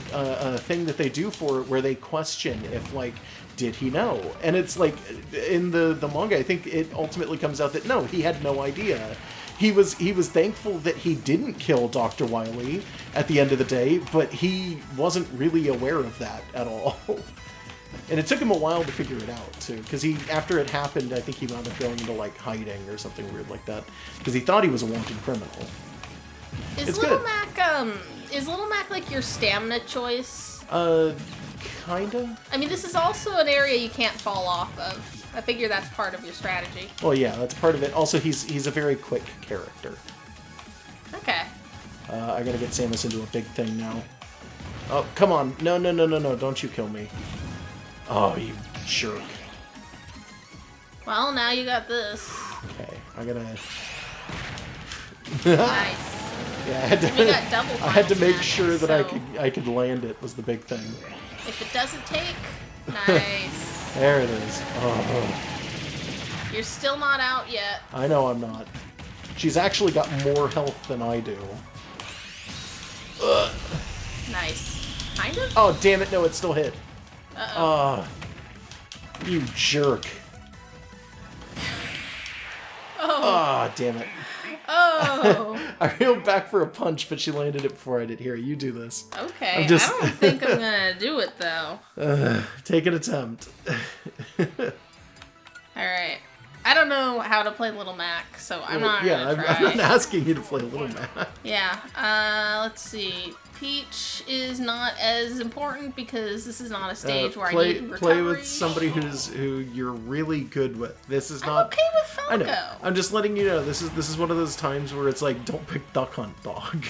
[SPEAKER 2] thing that they do for it where they question if, did he know? And it's like, in the manga, I think it ultimately comes out that no, he had no idea. He was thankful that he didn't kill Dr. Wily at the end of the day, but he wasn't really aware of that at all. And it took him a while to figure it out, too, because after it happened, I think he wound up going into, hiding or something weird like that, because he thought he was a wanted criminal.
[SPEAKER 1] Is Little Mac like your stamina choice?
[SPEAKER 2] Kinda.
[SPEAKER 1] I mean, this is also an area you can't fall off of. I figure that's part of your strategy.
[SPEAKER 2] Well, yeah, that's part of it. Also, he's a very quick character.
[SPEAKER 1] Okay.
[SPEAKER 2] I gotta get Samus into a big thing now. Oh, come on. No, don't you kill me. Oh, you jerk.
[SPEAKER 1] Well, now you got this.
[SPEAKER 2] Okay, I gotta...
[SPEAKER 1] Nice.
[SPEAKER 2] Yeah, I had to make sure that I could land it was the big thing.
[SPEAKER 1] If it doesn't take, nice.
[SPEAKER 2] There it is. Oh.
[SPEAKER 1] You're still not out yet.
[SPEAKER 2] I know I'm not. She's actually got more health than I do. Ugh.
[SPEAKER 1] Nice. Kind of?
[SPEAKER 2] Oh, damn it. No, it still hit.
[SPEAKER 1] Uh-oh.
[SPEAKER 2] You jerk. Oh, damn it.
[SPEAKER 1] Oh.
[SPEAKER 2] I reeled back for a punch, but she landed it before I did. Here, you do this.
[SPEAKER 1] Okay. I don't think I'm gonna do it, though.
[SPEAKER 2] Take an attempt.
[SPEAKER 1] Alright. I don't know how to play Little Mac, so I'm not gonna try.
[SPEAKER 2] I'm not asking you to play Little Mac.
[SPEAKER 1] Yeah. Let's see. Peach is not as important because this is not a stage where I need recovery.
[SPEAKER 2] Play with somebody who you're really good with. This is not.
[SPEAKER 1] I'm okay with Falco.
[SPEAKER 2] I know. I'm just letting you know. This is one of those times where it's like, don't pick Duck Hunt, dog.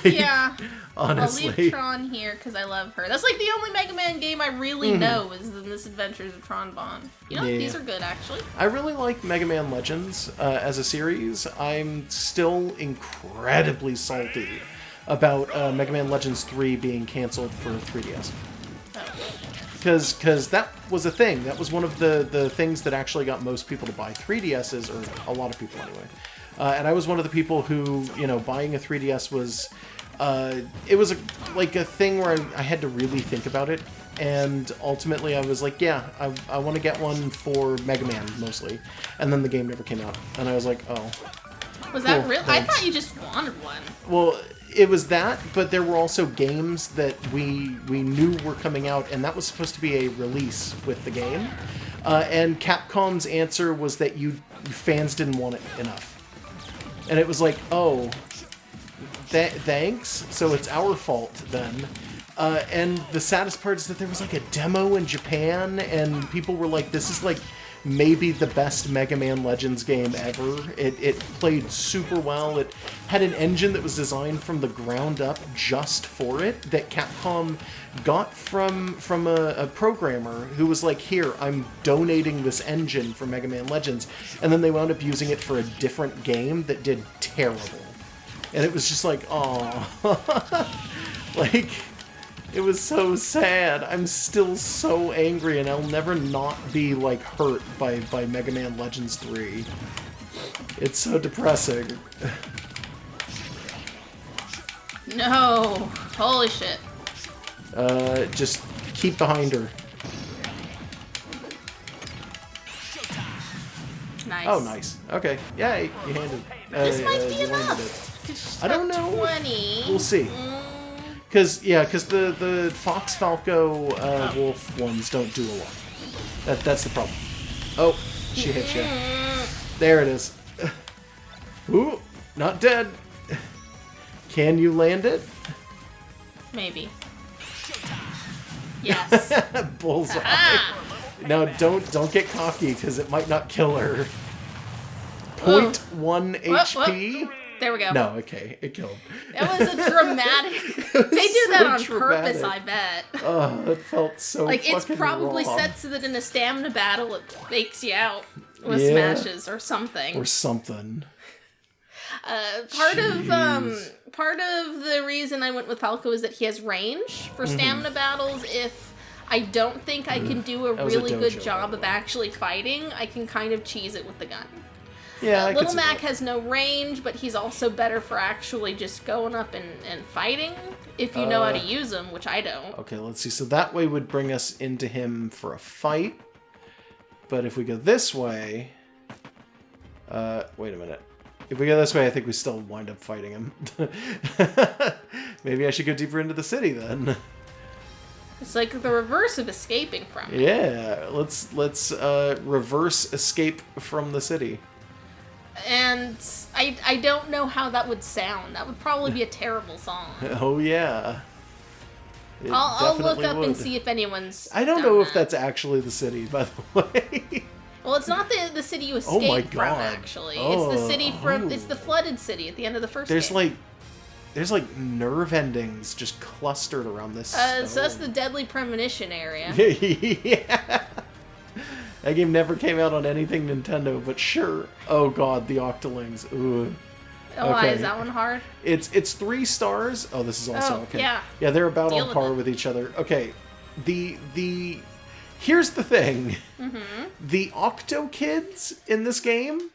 [SPEAKER 1] Yeah.
[SPEAKER 2] Honestly.
[SPEAKER 1] I'll leave Tron here because I love her. That's like the only Mega Man game I really know is the Misadventures of Tron Bonne. You know, these are good actually.
[SPEAKER 2] I really like Mega Man Legends as a series. I'm still incredibly salty about Mega Man Legends 3 being canceled for 3DS. Because that was a thing. That was one of the things that actually got most people to buy 3DSs, or a lot of people anyway. And I was one of the people who, buying a 3DS was... it was a thing where I had to really think about it. And ultimately I was like, yeah, I want to get one for Mega Man, mostly. And then the game never came out. And I was like, oh.
[SPEAKER 1] Was that real? I thought you just wanted one.
[SPEAKER 2] Well... It was that, but there were also games that we knew were coming out, and that was supposed to be a release with the game. And Capcom's answer was that you fans didn't want it enough. And it was like, oh, thanks? So it's our fault then. And the saddest part is that there was a demo in Japan, and people were like, this is maybe the best Mega Man Legends game ever. It played super well. It had an engine that was designed from the ground up just for it, that Capcom got from a programmer who was like, here, I'm donating this engine for Mega Man Legends. And then they wound up using it for a different game that did terrible. And it was just like, aw. It was so sad. I'm still so angry, and I'll never not be, hurt by Mega Man Legends 3. It's so depressing.
[SPEAKER 1] No. Holy shit.
[SPEAKER 2] Just keep behind her.
[SPEAKER 1] Nice.
[SPEAKER 2] Oh, nice. Okay. Yeah, you handed.
[SPEAKER 1] This might be enough.
[SPEAKER 2] I don't know.
[SPEAKER 1] 20.
[SPEAKER 2] We'll see. Because the Fox Falco Wolf ones don't do a lot. That's the problem. Oh, she hit you. There it is. Ooh, not dead. Can you land it?
[SPEAKER 1] Maybe. Yes.
[SPEAKER 2] Bullseye.
[SPEAKER 1] Ah!
[SPEAKER 2] Now don't get cocky because it might not kill her. 0.1 HP.
[SPEAKER 1] There we go.
[SPEAKER 2] No, okay, it killed.
[SPEAKER 1] That was a dramatic. They do that on purpose, I bet.
[SPEAKER 2] Oh, it felt so.
[SPEAKER 1] Like it's
[SPEAKER 2] fucking
[SPEAKER 1] probably
[SPEAKER 2] wrong.
[SPEAKER 1] set so that in a stamina battle it fakes you out with
[SPEAKER 2] Yeah.
[SPEAKER 1] smashes or something.
[SPEAKER 2] Or something.
[SPEAKER 1] Part of the reason I went with Falco is that he has range for stamina battles. If I don't think I can do a
[SPEAKER 2] That was a
[SPEAKER 1] really good
[SPEAKER 2] dojo,
[SPEAKER 1] job
[SPEAKER 2] by
[SPEAKER 1] of
[SPEAKER 2] the way.
[SPEAKER 1] actually fighting, I can kind of cheese it with the gun.
[SPEAKER 2] Yeah, I could
[SPEAKER 1] Little
[SPEAKER 2] see
[SPEAKER 1] Mac
[SPEAKER 2] that.
[SPEAKER 1] has no range, but he's also better for actually just going up and fighting if you know how to use him, which I don't.
[SPEAKER 2] Okay, let's see. So that way would bring us into him for a fight. But if we go this way... wait a minute. If we go this way, I think we still wind up fighting him. Maybe I should go deeper into the city then.
[SPEAKER 1] It's like the reverse of escaping from it.
[SPEAKER 2] Yeah, let's reverse escape from the city.
[SPEAKER 1] And I don't know how that would sound. That would probably be a terrible song.
[SPEAKER 2] Oh yeah. It
[SPEAKER 1] I'll look
[SPEAKER 2] definitely
[SPEAKER 1] up and
[SPEAKER 2] would.
[SPEAKER 1] see if anyone's
[SPEAKER 2] I don't
[SPEAKER 1] done
[SPEAKER 2] know if
[SPEAKER 1] that.
[SPEAKER 2] that's actually the city, by the way.
[SPEAKER 1] Well, it's not the city you
[SPEAKER 2] Oh my
[SPEAKER 1] escaped from,
[SPEAKER 2] God.
[SPEAKER 1] actually. It's the city from...
[SPEAKER 2] Oh.
[SPEAKER 1] It's the flooded city at the end of the first
[SPEAKER 2] There's
[SPEAKER 1] game.
[SPEAKER 2] like nerve endings just clustered around this.
[SPEAKER 1] So that's the
[SPEAKER 2] stone.
[SPEAKER 1] Deadly Premonition area.
[SPEAKER 2] Yeah. That game never came out on anything Nintendo, but sure. Oh god, the Octolings. Ooh.
[SPEAKER 1] Why,
[SPEAKER 2] Okay.
[SPEAKER 1] is that one hard?
[SPEAKER 2] It's 3 stars. Oh, this is also
[SPEAKER 1] Oh,
[SPEAKER 2] okay.
[SPEAKER 1] yeah.
[SPEAKER 2] Yeah, they're about
[SPEAKER 1] Deal
[SPEAKER 2] on
[SPEAKER 1] with
[SPEAKER 2] par
[SPEAKER 1] it.
[SPEAKER 2] with each other. Okay. The here's the thing.
[SPEAKER 1] Mm-hmm.
[SPEAKER 2] The Octo Kids in this game,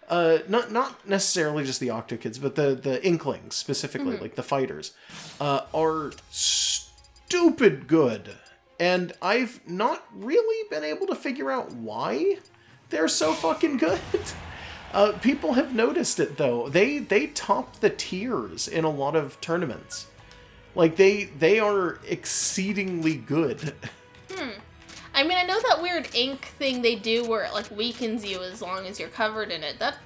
[SPEAKER 2] not necessarily just the Octo Kids, but the Inklings specifically,
[SPEAKER 1] Mm-hmm.
[SPEAKER 2] like the fighters, are stupid good. And I've not really been able to figure out why they're so fucking good. People have noticed it though. They top the tiers in a lot of tournaments. Like they are exceedingly good.
[SPEAKER 1] I mean, I know that weird ink thing they do where it, like, weakens you as long as you're covered in it. That's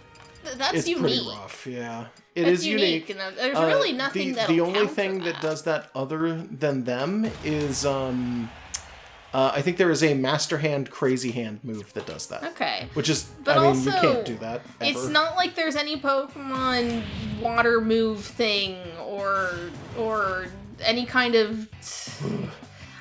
[SPEAKER 2] It's
[SPEAKER 1] unique.
[SPEAKER 2] pretty rough, yeah. It
[SPEAKER 1] That's
[SPEAKER 2] is unique.
[SPEAKER 1] And there's really nothing that'll
[SPEAKER 2] The only
[SPEAKER 1] counter
[SPEAKER 2] thing that does that other than them is I think there is a Master Hand Crazy Hand move that does that.
[SPEAKER 1] Okay.
[SPEAKER 2] Which is,
[SPEAKER 1] But
[SPEAKER 2] I mean, you
[SPEAKER 1] also,
[SPEAKER 2] can't do that ever.
[SPEAKER 1] It's not like there's any Pokemon water move thing or any kind of...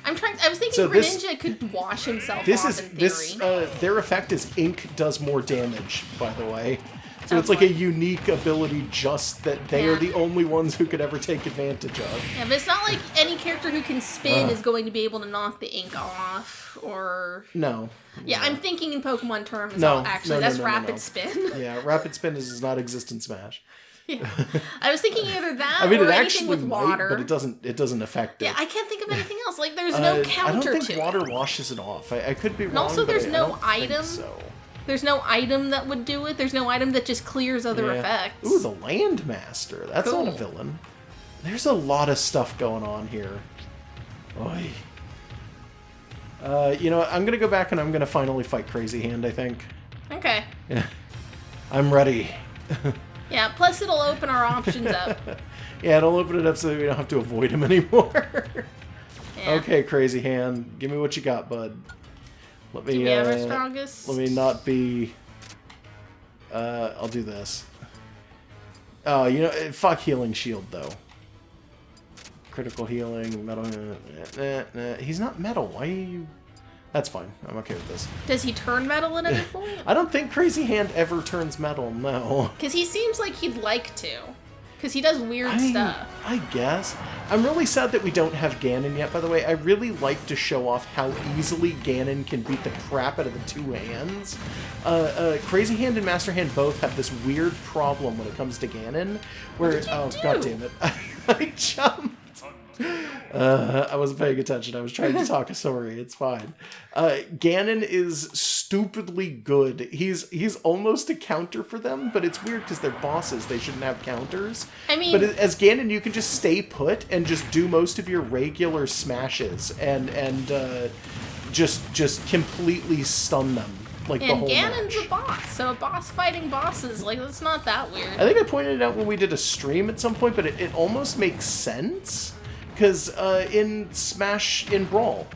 [SPEAKER 1] I was thinking
[SPEAKER 2] So this-
[SPEAKER 1] Greninja could wash himself
[SPEAKER 2] This
[SPEAKER 1] off
[SPEAKER 2] is
[SPEAKER 1] in theory.
[SPEAKER 2] this their effect is ink does more damage, by the way. So
[SPEAKER 1] Oh,
[SPEAKER 2] it's like
[SPEAKER 1] boy.
[SPEAKER 2] a unique ability just that they are
[SPEAKER 1] Yeah.
[SPEAKER 2] the only ones who could ever take advantage of.
[SPEAKER 1] Yeah, but it's not like any character who can spin is going to be able to knock the ink off, or...
[SPEAKER 2] No.
[SPEAKER 1] Yeah, I'm thinking in Pokemon terms.
[SPEAKER 2] No,
[SPEAKER 1] Actually,
[SPEAKER 2] no,
[SPEAKER 1] that's
[SPEAKER 2] no,
[SPEAKER 1] Rapid
[SPEAKER 2] no.
[SPEAKER 1] Spin.
[SPEAKER 2] Yeah, Rapid Spin does not exist in Smash.
[SPEAKER 1] Yeah. I was thinking either that
[SPEAKER 2] I mean,
[SPEAKER 1] or
[SPEAKER 2] it
[SPEAKER 1] anything
[SPEAKER 2] actually
[SPEAKER 1] with
[SPEAKER 2] might,
[SPEAKER 1] water.
[SPEAKER 2] but it doesn't affect it.
[SPEAKER 1] Yeah, I can't think of anything else. Like, there's no
[SPEAKER 2] I
[SPEAKER 1] counter
[SPEAKER 2] don't
[SPEAKER 1] to
[SPEAKER 2] think
[SPEAKER 1] it.
[SPEAKER 2] water washes it off. I could be wrong,
[SPEAKER 1] also,
[SPEAKER 2] but
[SPEAKER 1] there's
[SPEAKER 2] I
[SPEAKER 1] no
[SPEAKER 2] don't
[SPEAKER 1] item.
[SPEAKER 2] think so.
[SPEAKER 1] There's no item that would do it. There's no item that just clears other
[SPEAKER 2] Yeah.
[SPEAKER 1] effects.
[SPEAKER 2] Ooh, the Landmaster. That's not a
[SPEAKER 1] Cool.
[SPEAKER 2] villain. There's a lot of stuff going on here. Oy. You know what? I'm gonna go back and I'm gonna finally fight Crazy Hand, I think.
[SPEAKER 1] Okay.
[SPEAKER 2] Yeah. I'm ready.
[SPEAKER 1] Yeah, plus it'll open our options up.
[SPEAKER 2] Yeah, it'll open it up so that we don't have to avoid him anymore.
[SPEAKER 1] Yeah.
[SPEAKER 2] Okay, Crazy Hand. Give me what you got, bud. Let me,
[SPEAKER 1] Do we have our strongest?
[SPEAKER 2] let me not be... I'll do this. Oh, you know, fuck Healing Shield, though. Critical healing, metal... He's not metal. Why are you... That's fine. I'm okay with this.
[SPEAKER 1] Does he turn metal at any point?
[SPEAKER 2] I don't think Crazy Hand ever turns metal, no.
[SPEAKER 1] Because he seems like he'd like to. Because he does weird
[SPEAKER 2] I mean,
[SPEAKER 1] stuff.
[SPEAKER 2] I guess. I'm really sad that we don't have Ganon yet, by the way. I really like to show off how easily Ganon can beat the crap out of the two hands. Crazy Hand and Master Hand both have this weird problem when it comes to Ganon, where...
[SPEAKER 1] What did you do?
[SPEAKER 2] God damn it. I jumped. I wasn't paying attention. I was trying to talk a story. It's fine. Ganon is stupidly good. He's almost a counter for them, but it's weird because they're bosses. They shouldn't have counters.
[SPEAKER 1] I mean...
[SPEAKER 2] But as Ganon, you can just stay put and just do most of your regular smashes and just completely stun them. Like
[SPEAKER 1] and
[SPEAKER 2] the whole
[SPEAKER 1] Ganon's
[SPEAKER 2] match.
[SPEAKER 1] a boss, so a boss fighting bosses, like, that's not that weird.
[SPEAKER 2] I think I pointed it out when we did a stream at some point, but it almost makes sense. Because in Smash, in Brawl,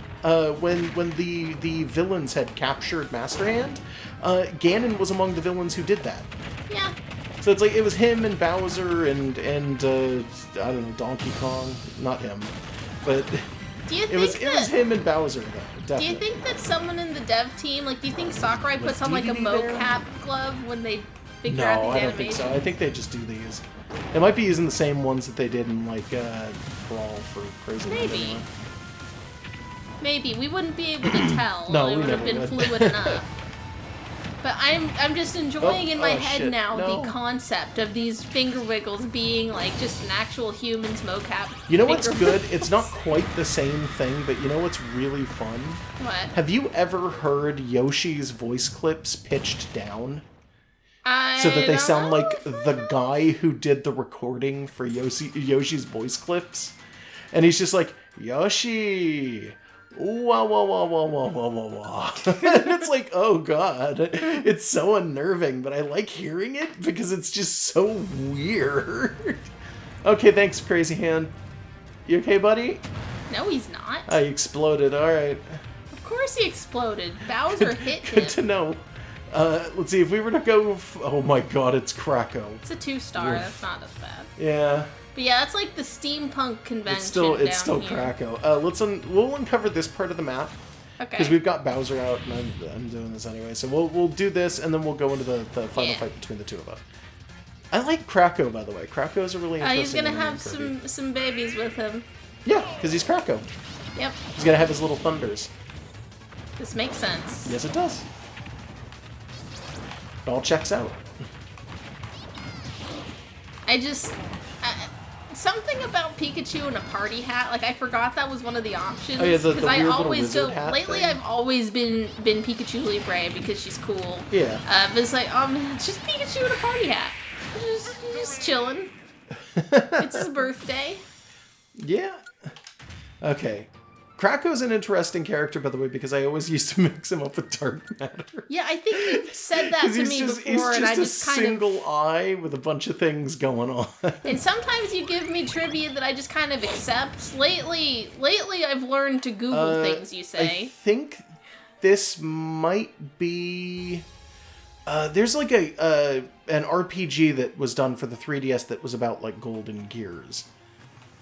[SPEAKER 2] when the villains had captured Master Hand, Ganon was among the villains who did that.
[SPEAKER 1] Yeah.
[SPEAKER 2] So it's like, it was him and Bowser and I don't know, Donkey Kong. Not him. But
[SPEAKER 1] Do you think
[SPEAKER 2] it was him and Bowser, though. Definitely.
[SPEAKER 1] Do you think that someone in the dev team, like, do you think Sakurai puts on, like, a mocap glove when they figure out
[SPEAKER 2] No,
[SPEAKER 1] these
[SPEAKER 2] I don't
[SPEAKER 1] animations?
[SPEAKER 2] think so. I think they just do these. They might be using the same ones that they did in, like, Brawl for Crazy Land
[SPEAKER 1] Maybe.
[SPEAKER 2] anyway.
[SPEAKER 1] Maybe. We wouldn't be able to tell.
[SPEAKER 2] No,
[SPEAKER 1] It
[SPEAKER 2] we
[SPEAKER 1] would have
[SPEAKER 2] never
[SPEAKER 1] been
[SPEAKER 2] would.
[SPEAKER 1] fluid enough. But I'm just enjoying in my head
[SPEAKER 2] shit.
[SPEAKER 1] now
[SPEAKER 2] No.
[SPEAKER 1] the concept of these finger wiggles being, like, just an actual human's mocap.
[SPEAKER 2] You know what's
[SPEAKER 1] finger
[SPEAKER 2] good?
[SPEAKER 1] wiggles.
[SPEAKER 2] It's not quite the same thing, but you know what's really fun?
[SPEAKER 1] What?
[SPEAKER 2] Have you ever heard Yoshi's voice clips pitched down? So that they sound like the guy who did the recording for Yoshi's voice clips. And he's just like, Yoshi! Wah, wah, wah, wah, wah, wah, wah, wah. And it's like, oh god. It's so unnerving, but I like hearing it because it's just so weird. Okay, thanks, Crazy Hand. You okay, buddy?
[SPEAKER 1] No, he's not.
[SPEAKER 2] I exploded, alright.
[SPEAKER 1] Of course he exploded. Bowser hit
[SPEAKER 2] Good
[SPEAKER 1] him.
[SPEAKER 2] to know. Let's see, if we were to go... oh my god, it's Krakow.
[SPEAKER 1] It's a 2-star. That's not as bad.
[SPEAKER 2] Yeah.
[SPEAKER 1] But yeah, that's like the steampunk convention.
[SPEAKER 2] It's still
[SPEAKER 1] down here.
[SPEAKER 2] Krakow. We'll uncover this part of the map.
[SPEAKER 1] Okay.
[SPEAKER 2] Because we've got Bowser out, and I'm doing this anyway. So we'll do this, and then we'll go into the final fight between the two of us. I like Krakow, by the way. Krakow is a really interesting
[SPEAKER 1] he's gonna
[SPEAKER 2] enemy in
[SPEAKER 1] have
[SPEAKER 2] Kirby.
[SPEAKER 1] some babies with him.
[SPEAKER 2] Yeah, because he's Krakow.
[SPEAKER 1] Yep.
[SPEAKER 2] He's gonna have his little thunders.
[SPEAKER 1] This makes sense.
[SPEAKER 2] Yes, it does. It all checks out.
[SPEAKER 1] Something about Pikachu in a party hat, like I forgot that was one of the options.
[SPEAKER 2] Oh yeah, the weird
[SPEAKER 1] I
[SPEAKER 2] little
[SPEAKER 1] always
[SPEAKER 2] wizard hat
[SPEAKER 1] lately
[SPEAKER 2] thing.
[SPEAKER 1] I've always been Pikachu Libre because she's cool.
[SPEAKER 2] Yeah.
[SPEAKER 1] But it's like, oh man, it's just Pikachu in a party hat. Just chilling. It's his birthday.
[SPEAKER 2] Yeah. Okay. Krakow's an interesting character, by the way, because I always used to mix him up with Dark Matter.
[SPEAKER 1] Yeah, I think you've said that to me before, and I just kind of...
[SPEAKER 2] He's just a single eye with a bunch of things going on.
[SPEAKER 1] And sometimes you give me trivia that I just kind of accept. Lately I've learned to Google things you say.
[SPEAKER 2] I think this might be... there's like an RPG that was done for the 3DS that was about like golden gears.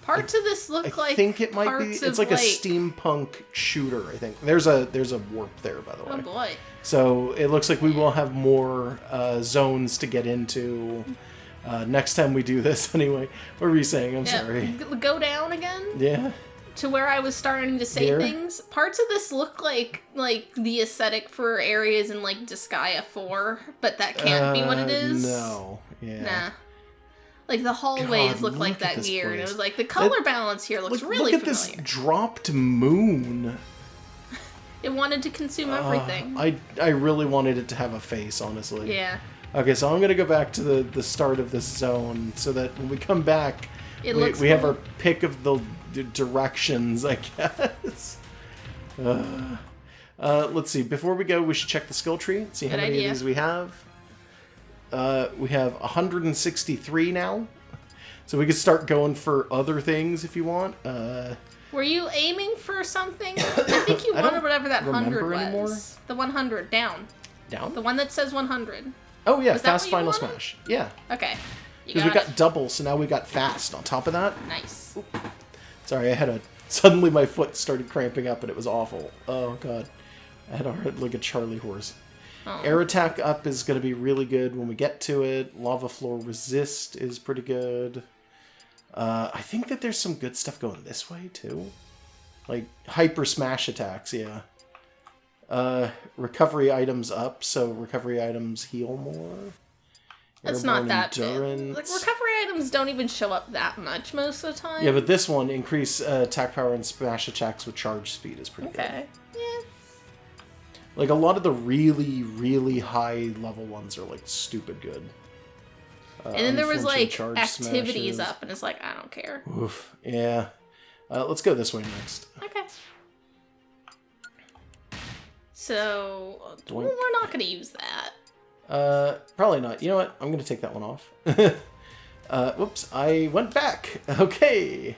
[SPEAKER 1] Parts of this look like
[SPEAKER 2] I think it might be.
[SPEAKER 1] parts
[SPEAKER 2] It's
[SPEAKER 1] of,
[SPEAKER 2] like a steampunk shooter. I think there's a warp there, by the way.
[SPEAKER 1] Oh boy!
[SPEAKER 2] So it looks like we will have more zones to get into next time we do this. Anyway, what were you saying? I'm sorry.
[SPEAKER 1] Go down again.
[SPEAKER 2] Yeah.
[SPEAKER 1] To where I was starting to say things. Parts of this look like the aesthetic for areas in like Disgaea 4, but that can't be what it is.
[SPEAKER 2] No. Yeah.
[SPEAKER 1] Nah. Like the hallways look like that gear, and it was like the color balance here looks really
[SPEAKER 2] look at
[SPEAKER 1] familiar.
[SPEAKER 2] this dropped moon.
[SPEAKER 1] It wanted to consume everything.
[SPEAKER 2] I really wanted it to have a face, honestly.
[SPEAKER 1] Yeah.
[SPEAKER 2] Okay, so I'm gonna go back to the start of this zone so that when we come back, we have our pick of the directions, I guess. Let's see. Before we go, we should check the skill tree. See how many of these we have. We have 163 now, so we could start going for other things if you want.
[SPEAKER 1] Were you aiming for something? I think you wanted whatever that 100 was.
[SPEAKER 2] Anymore.
[SPEAKER 1] The 100 down.
[SPEAKER 2] Down.
[SPEAKER 1] The one that says 100.
[SPEAKER 2] Oh yeah,
[SPEAKER 1] Was that
[SPEAKER 2] fast
[SPEAKER 1] what you
[SPEAKER 2] final
[SPEAKER 1] wanted?
[SPEAKER 2] smash. Yeah.
[SPEAKER 1] Okay.
[SPEAKER 2] Because we got double, so now we got fast on top of that.
[SPEAKER 1] Nice.
[SPEAKER 2] Oop. Sorry, I had suddenly my foot started cramping up and it was awful. Oh god, I had a heart like a Charlie horse.
[SPEAKER 1] Oh.
[SPEAKER 2] Air attack up is going to be really good when we get to it. Lava floor resist is pretty good. I think that there's some good stuff going this way too. Like hyper smash attacks, yeah. Recovery items up, so recovery items heal more.
[SPEAKER 1] That's not that big.
[SPEAKER 2] endurance.
[SPEAKER 1] Like, recovery items don't even show up that much most of the time.
[SPEAKER 2] Yeah, but this one, increase attack power and smash attacks with charge speed is pretty good.
[SPEAKER 1] Okay. Yeah.
[SPEAKER 2] Like, a lot of the really, really high level ones are, like, stupid good.
[SPEAKER 1] And then there was, like,
[SPEAKER 2] charge
[SPEAKER 1] activities
[SPEAKER 2] smashes.
[SPEAKER 1] up, and it's like, I don't care.
[SPEAKER 2] Oof. Yeah. Let's go this way next.
[SPEAKER 1] Okay. So,
[SPEAKER 2] Doink.
[SPEAKER 1] we're not going to use that.
[SPEAKER 2] Probably not. You know what? I'm going to take that one off. Whoops. I went back. Okay.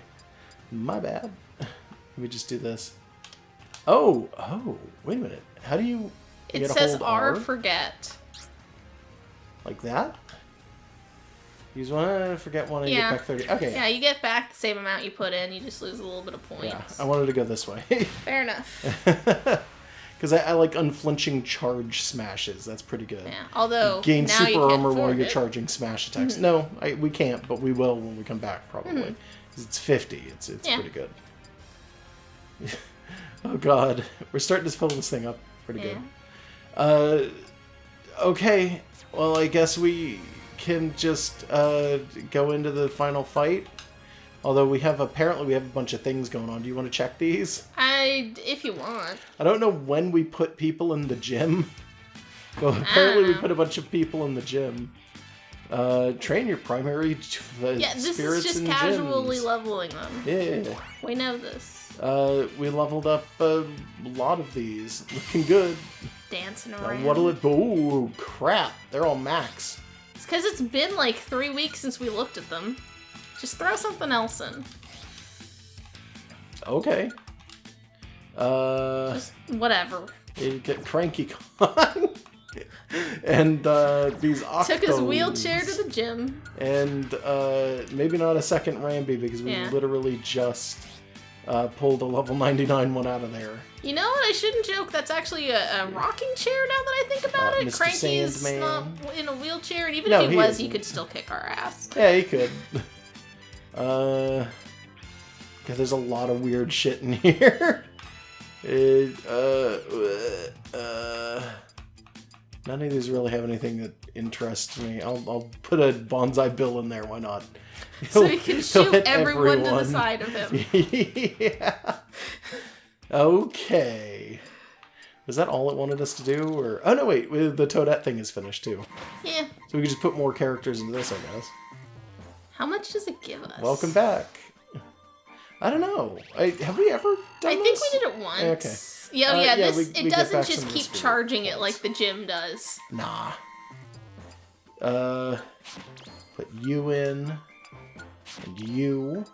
[SPEAKER 2] My bad. Let me just do this. Oh, wait a minute. How do you
[SPEAKER 1] It
[SPEAKER 2] get a
[SPEAKER 1] says
[SPEAKER 2] hold
[SPEAKER 1] R
[SPEAKER 2] R?
[SPEAKER 1] forget.
[SPEAKER 2] Like that? Use one, forget one, and
[SPEAKER 1] Yeah.
[SPEAKER 2] get back 30. Okay.
[SPEAKER 1] Yeah, you get back the same amount you put in. You just lose a little bit of points.
[SPEAKER 2] Yeah, I wanted to go this way.
[SPEAKER 1] Fair enough.
[SPEAKER 2] Because I like unflinching charge smashes. That's pretty good.
[SPEAKER 1] Yeah. Although
[SPEAKER 2] Gain
[SPEAKER 1] now
[SPEAKER 2] super
[SPEAKER 1] you can't
[SPEAKER 2] armor while
[SPEAKER 1] afford
[SPEAKER 2] you're
[SPEAKER 1] it.
[SPEAKER 2] charging smash attacks. No, we can't, but we will when we come back, probably. 'Cause it's 50. It's
[SPEAKER 1] Yeah.
[SPEAKER 2] pretty good. Oh god. We're starting to fill this thing up pretty
[SPEAKER 1] Yeah.
[SPEAKER 2] good. Okay. Well, I guess we can just go into the final fight. Although apparently we have a bunch of things going on. Do you want to check these?
[SPEAKER 1] If you want.
[SPEAKER 2] I don't know when we put people in the gym. But apparently we
[SPEAKER 1] know.
[SPEAKER 2] put a bunch of people in the gym. Train your primary
[SPEAKER 1] Yeah, this
[SPEAKER 2] spirits
[SPEAKER 1] is just
[SPEAKER 2] in
[SPEAKER 1] casually
[SPEAKER 2] gyms.
[SPEAKER 1] leveling them.
[SPEAKER 2] Yeah.
[SPEAKER 1] We know this.
[SPEAKER 2] We leveled up a lot of these. Looking good.
[SPEAKER 1] Dancing
[SPEAKER 2] Now,
[SPEAKER 1] around.
[SPEAKER 2] what'll it... Oh, crap. They're all max.
[SPEAKER 1] It's because it's been like 3 weeks since we looked at them. Just throw something else in.
[SPEAKER 2] Okay.
[SPEAKER 1] Just whatever.
[SPEAKER 2] You get Cranky Con. And these Octos.
[SPEAKER 1] Took his wheelchair to the gym.
[SPEAKER 2] And maybe not a second Ramby because we
[SPEAKER 1] Yeah.
[SPEAKER 2] literally just pulled a level 99 one out of there.
[SPEAKER 1] You know what? I shouldn't joke. That's actually a rocking chair now that I think about it.
[SPEAKER 2] Mr.
[SPEAKER 1] Cranky's
[SPEAKER 2] Sandman.
[SPEAKER 1] not in a wheelchair, and even
[SPEAKER 2] No,
[SPEAKER 1] if he
[SPEAKER 2] he
[SPEAKER 1] was, he
[SPEAKER 2] isn't.
[SPEAKER 1] could still kick our ass.
[SPEAKER 2] Yeah, you could. Because there's a lot of weird shit in here. None of these really have anything that interests me. I'll put a bonsai bill in there. Why not?
[SPEAKER 1] So he can
[SPEAKER 2] He'll
[SPEAKER 1] shoot
[SPEAKER 2] hit
[SPEAKER 1] everyone to the
[SPEAKER 2] everyone.
[SPEAKER 1] side of him.
[SPEAKER 2] Yeah. Okay. Was that all it wanted us to do? Or oh no, wait, the Toadette thing is finished too.
[SPEAKER 1] Yeah.
[SPEAKER 2] So we can just put more characters into this, I guess.
[SPEAKER 1] How much does it give us?
[SPEAKER 2] Welcome back. I don't know. Have we ever done
[SPEAKER 1] I think
[SPEAKER 2] this?
[SPEAKER 1] we did it once.
[SPEAKER 2] Okay.
[SPEAKER 1] Yeah,
[SPEAKER 2] Yeah,
[SPEAKER 1] this
[SPEAKER 2] we
[SPEAKER 1] it
[SPEAKER 2] get
[SPEAKER 1] doesn't
[SPEAKER 2] back
[SPEAKER 1] just
[SPEAKER 2] some of the
[SPEAKER 1] keep
[SPEAKER 2] spirit
[SPEAKER 1] charging it
[SPEAKER 2] points.
[SPEAKER 1] like the gym does.
[SPEAKER 2] Nah. Put you in. And you.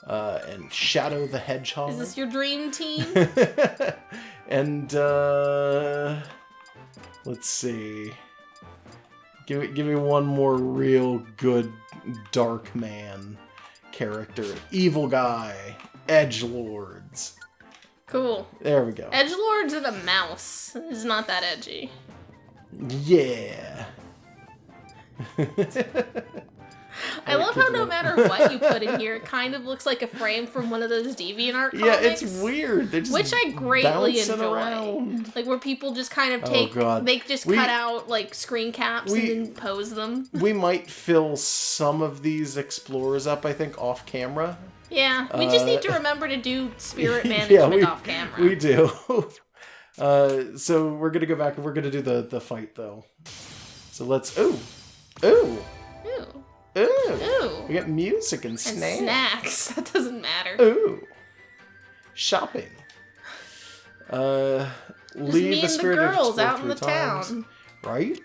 [SPEAKER 2] And Shadow the Hedgehog.
[SPEAKER 1] Is this your dream team?
[SPEAKER 2] And let's see. Give me one more real good dark man character. Evil guy. Edgelords.
[SPEAKER 1] Cool.
[SPEAKER 2] There we go.
[SPEAKER 1] Edgelords are the mouse. It's not that edgy.
[SPEAKER 2] Yeah.
[SPEAKER 1] I love how no matter what you put in here, it kind of looks like a frame from one of those DeviantArt comics.
[SPEAKER 2] Yeah, it's weird. They're just
[SPEAKER 1] Which I greatly
[SPEAKER 2] bouncing
[SPEAKER 1] enjoy.
[SPEAKER 2] around.
[SPEAKER 1] Like where people just kind of
[SPEAKER 2] Oh,
[SPEAKER 1] take,
[SPEAKER 2] God.
[SPEAKER 1] they just cut out like screen caps and then pose them.
[SPEAKER 2] We might fill some of these explorers up, I think, off camera.
[SPEAKER 1] Yeah, we just need to remember to do spirit management
[SPEAKER 2] Yeah, we,
[SPEAKER 1] off camera.
[SPEAKER 2] we do. So we're gonna go back and we're gonna do the fight though. So let's ooh.
[SPEAKER 1] Ooh.
[SPEAKER 2] Ooh.
[SPEAKER 1] Ooh.
[SPEAKER 2] We got music and
[SPEAKER 1] And
[SPEAKER 2] snacks.
[SPEAKER 1] snacks. That doesn't matter.
[SPEAKER 2] Ooh. Shopping.
[SPEAKER 1] Just
[SPEAKER 2] Leave
[SPEAKER 1] me
[SPEAKER 2] the
[SPEAKER 1] and the
[SPEAKER 2] spirit
[SPEAKER 1] girls
[SPEAKER 2] explore
[SPEAKER 1] out in
[SPEAKER 2] 3
[SPEAKER 1] the
[SPEAKER 2] times.
[SPEAKER 1] town.
[SPEAKER 2] Right?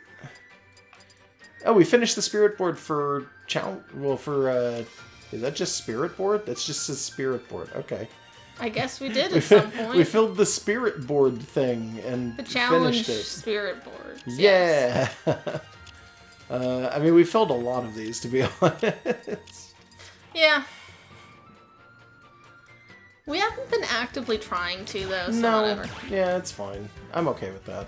[SPEAKER 2] Oh, we finished the spirit board for challenge. Well, for is that just spirit board? That's just a spirit board. Okay.
[SPEAKER 1] I guess we did at some point.
[SPEAKER 2] We filled the spirit board thing and
[SPEAKER 1] The challenge
[SPEAKER 2] finished it.
[SPEAKER 1] spirit boards.
[SPEAKER 2] Yeah. I mean, we filled a lot of these, to be honest.
[SPEAKER 1] Yeah. We haven't been actively trying to, though, so
[SPEAKER 2] No.
[SPEAKER 1] whatever.
[SPEAKER 2] Yeah, it's fine. I'm okay with that.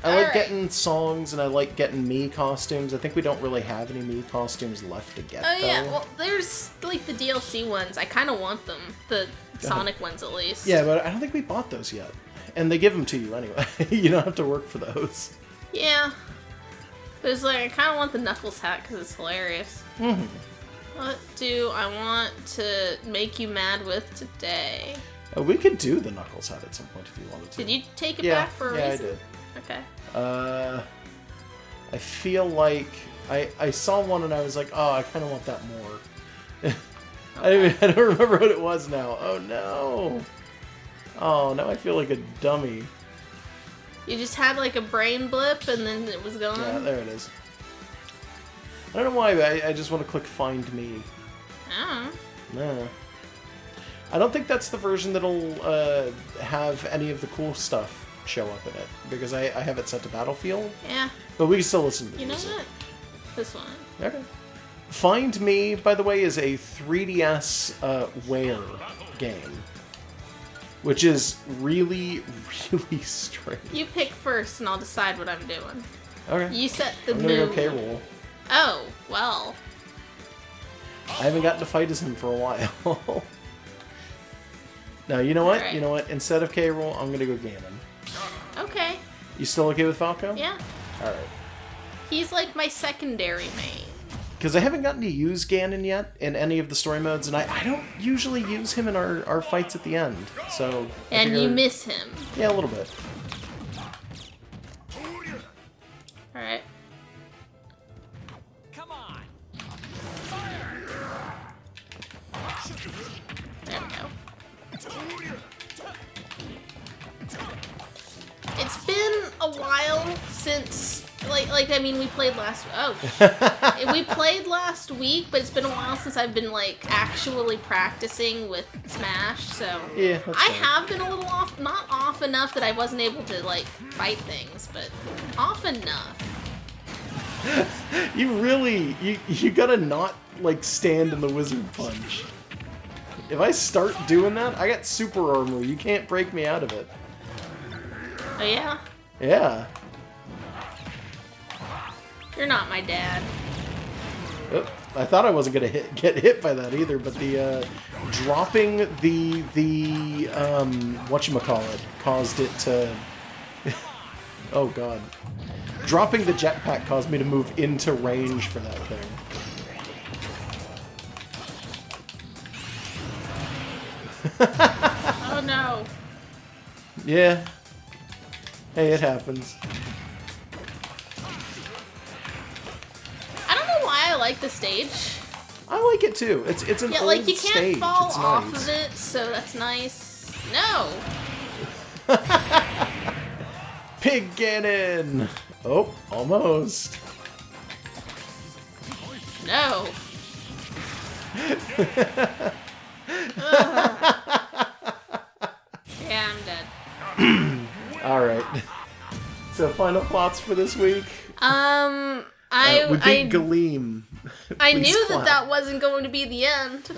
[SPEAKER 2] I like getting songs and I like getting me costumes. I think we don't really have any me costumes left to get,
[SPEAKER 1] Oh, yeah.
[SPEAKER 2] though.
[SPEAKER 1] Well, there's, like, the DLC ones. I kind of want them. The Sonic ones, at least.
[SPEAKER 2] Yeah, but I don't think we bought those yet. And they give them to you anyway. You don't have to work for those.
[SPEAKER 1] Yeah. But it's like, I kind of want the Knuckles hat because it's hilarious.
[SPEAKER 2] Mm-hmm.
[SPEAKER 1] What do I want to make you mad with today?
[SPEAKER 2] We could do the Knuckles hat at some point if you wanted to.
[SPEAKER 1] Did you take it back for a reason?
[SPEAKER 2] Yeah, I did.
[SPEAKER 1] Okay.
[SPEAKER 2] I feel like I saw one and I was like, oh, I kind of want that more.
[SPEAKER 1] Okay.
[SPEAKER 2] I don't remember what it was now. Oh, no. Oh, now I feel like a dummy.
[SPEAKER 1] You just had like a brain blip and then it was gone?
[SPEAKER 2] Yeah, there it is. I don't know why, but I just want to click Find Me.
[SPEAKER 1] Oh.
[SPEAKER 2] No. I don't think that's the version that'll have any of the cool stuff show up in it, because I have it set to Battlefield.
[SPEAKER 1] Yeah.
[SPEAKER 2] But we can still listen to the music.
[SPEAKER 1] You know what? This one.
[SPEAKER 2] Okay. Find Me, by the way, is a 3DS Wear game, which is really, really strange.
[SPEAKER 1] You pick first and I'll decide what I'm doing.
[SPEAKER 2] Okay.
[SPEAKER 1] You set the
[SPEAKER 2] I'm gonna
[SPEAKER 1] mood.
[SPEAKER 2] go K-Rool.
[SPEAKER 1] Oh, well.
[SPEAKER 2] I haven't gotten to fight as him for a while. Now, you know what?
[SPEAKER 1] Right.
[SPEAKER 2] You know what? Instead of K-Rool, I'm gonna go Ganon.
[SPEAKER 1] Okay.
[SPEAKER 2] You still okay with Falco?
[SPEAKER 1] Yeah.
[SPEAKER 2] Alright.
[SPEAKER 1] He's like my secondary main.
[SPEAKER 2] Because I haven't gotten to use Ganon yet in any of the story modes, and I don't usually use him in our fights at the end. So.
[SPEAKER 1] And you miss him.
[SPEAKER 2] Yeah, a little bit.
[SPEAKER 1] Alright.
[SPEAKER 3] Come on.
[SPEAKER 1] There we go. It's been a while since, I mean, we played last. We played last week, but it's been a while since I've been like actually practicing with Smash. So
[SPEAKER 2] Yeah, that's
[SPEAKER 1] I
[SPEAKER 2] fine.
[SPEAKER 1] have been a little off, not off enough that I wasn't able to like fight things, but off enough.
[SPEAKER 2] You really, you gotta not, like, stand in the wizard punch. If I start doing that, I got super armor. You can't break me out of it.
[SPEAKER 1] Oh yeah,
[SPEAKER 2] Yeah.
[SPEAKER 1] you're not my dad.
[SPEAKER 2] Oh, I thought I wasn't gonna get hit by that either, but the dropping the whatchamacallit caused it to. Oh god. Dropping the jetpack caused me to move into range for that thing.
[SPEAKER 1] Oh no.
[SPEAKER 2] Yeah. Hey, it happens.
[SPEAKER 1] I don't know why I like the stage.
[SPEAKER 2] I like it too. It's an
[SPEAKER 1] Yeah,
[SPEAKER 2] old
[SPEAKER 1] like you can't
[SPEAKER 2] stage.
[SPEAKER 1] fall
[SPEAKER 2] It's
[SPEAKER 1] off
[SPEAKER 2] nice.
[SPEAKER 1] of it, so that's nice. No.
[SPEAKER 2] Pig Ganon! Oh, almost.
[SPEAKER 1] No. Yeah, I'm dead.
[SPEAKER 2] Alright. So, final thoughts for this week?
[SPEAKER 1] I
[SPEAKER 2] we beat Galeem.
[SPEAKER 1] I
[SPEAKER 2] Please
[SPEAKER 1] knew
[SPEAKER 2] clap.
[SPEAKER 1] that wasn't going to be the end.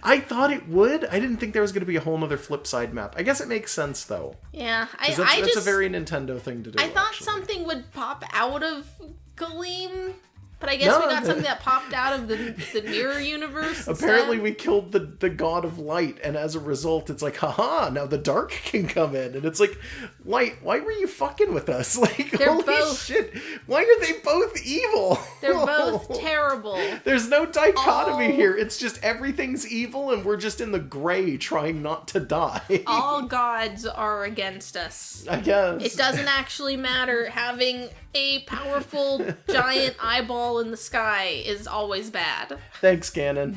[SPEAKER 2] I thought it would. I didn't think there was going to be a whole other flip side map. I guess it makes sense, though.
[SPEAKER 1] Yeah,
[SPEAKER 2] 'Cause that's a very Nintendo thing to do.
[SPEAKER 1] I thought
[SPEAKER 2] actually.
[SPEAKER 1] something would pop out of Galeem, but I guess we got something that popped out of the mirror universe.
[SPEAKER 2] Apparently
[SPEAKER 1] instead.
[SPEAKER 2] we killed the god of light, and as a result it's like, haha, now the dark can come in. And it's like, Light, why were you fucking with us? Like,
[SPEAKER 1] They're
[SPEAKER 2] holy
[SPEAKER 1] both-
[SPEAKER 2] shit, why are they both evil?
[SPEAKER 1] They're both terrible.
[SPEAKER 2] There's no dichotomy
[SPEAKER 1] All-
[SPEAKER 2] here. It's just everything's evil and we're just in the gray trying not to die.
[SPEAKER 1] All gods are against us.
[SPEAKER 2] I guess.
[SPEAKER 1] It doesn't actually matter. Having a powerful giant eyeball in the sky is always bad.
[SPEAKER 2] Thanks, Ganon.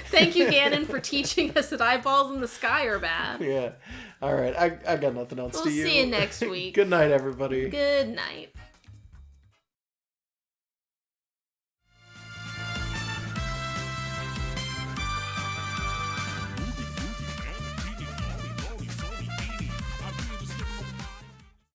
[SPEAKER 1] Thank you, Ganon, for teaching us that eyeballs in the sky are bad.
[SPEAKER 2] Yeah. Alright, I got nothing else
[SPEAKER 1] We'll
[SPEAKER 2] to you.
[SPEAKER 1] see you next week.
[SPEAKER 2] Good night, everybody.
[SPEAKER 1] Good night.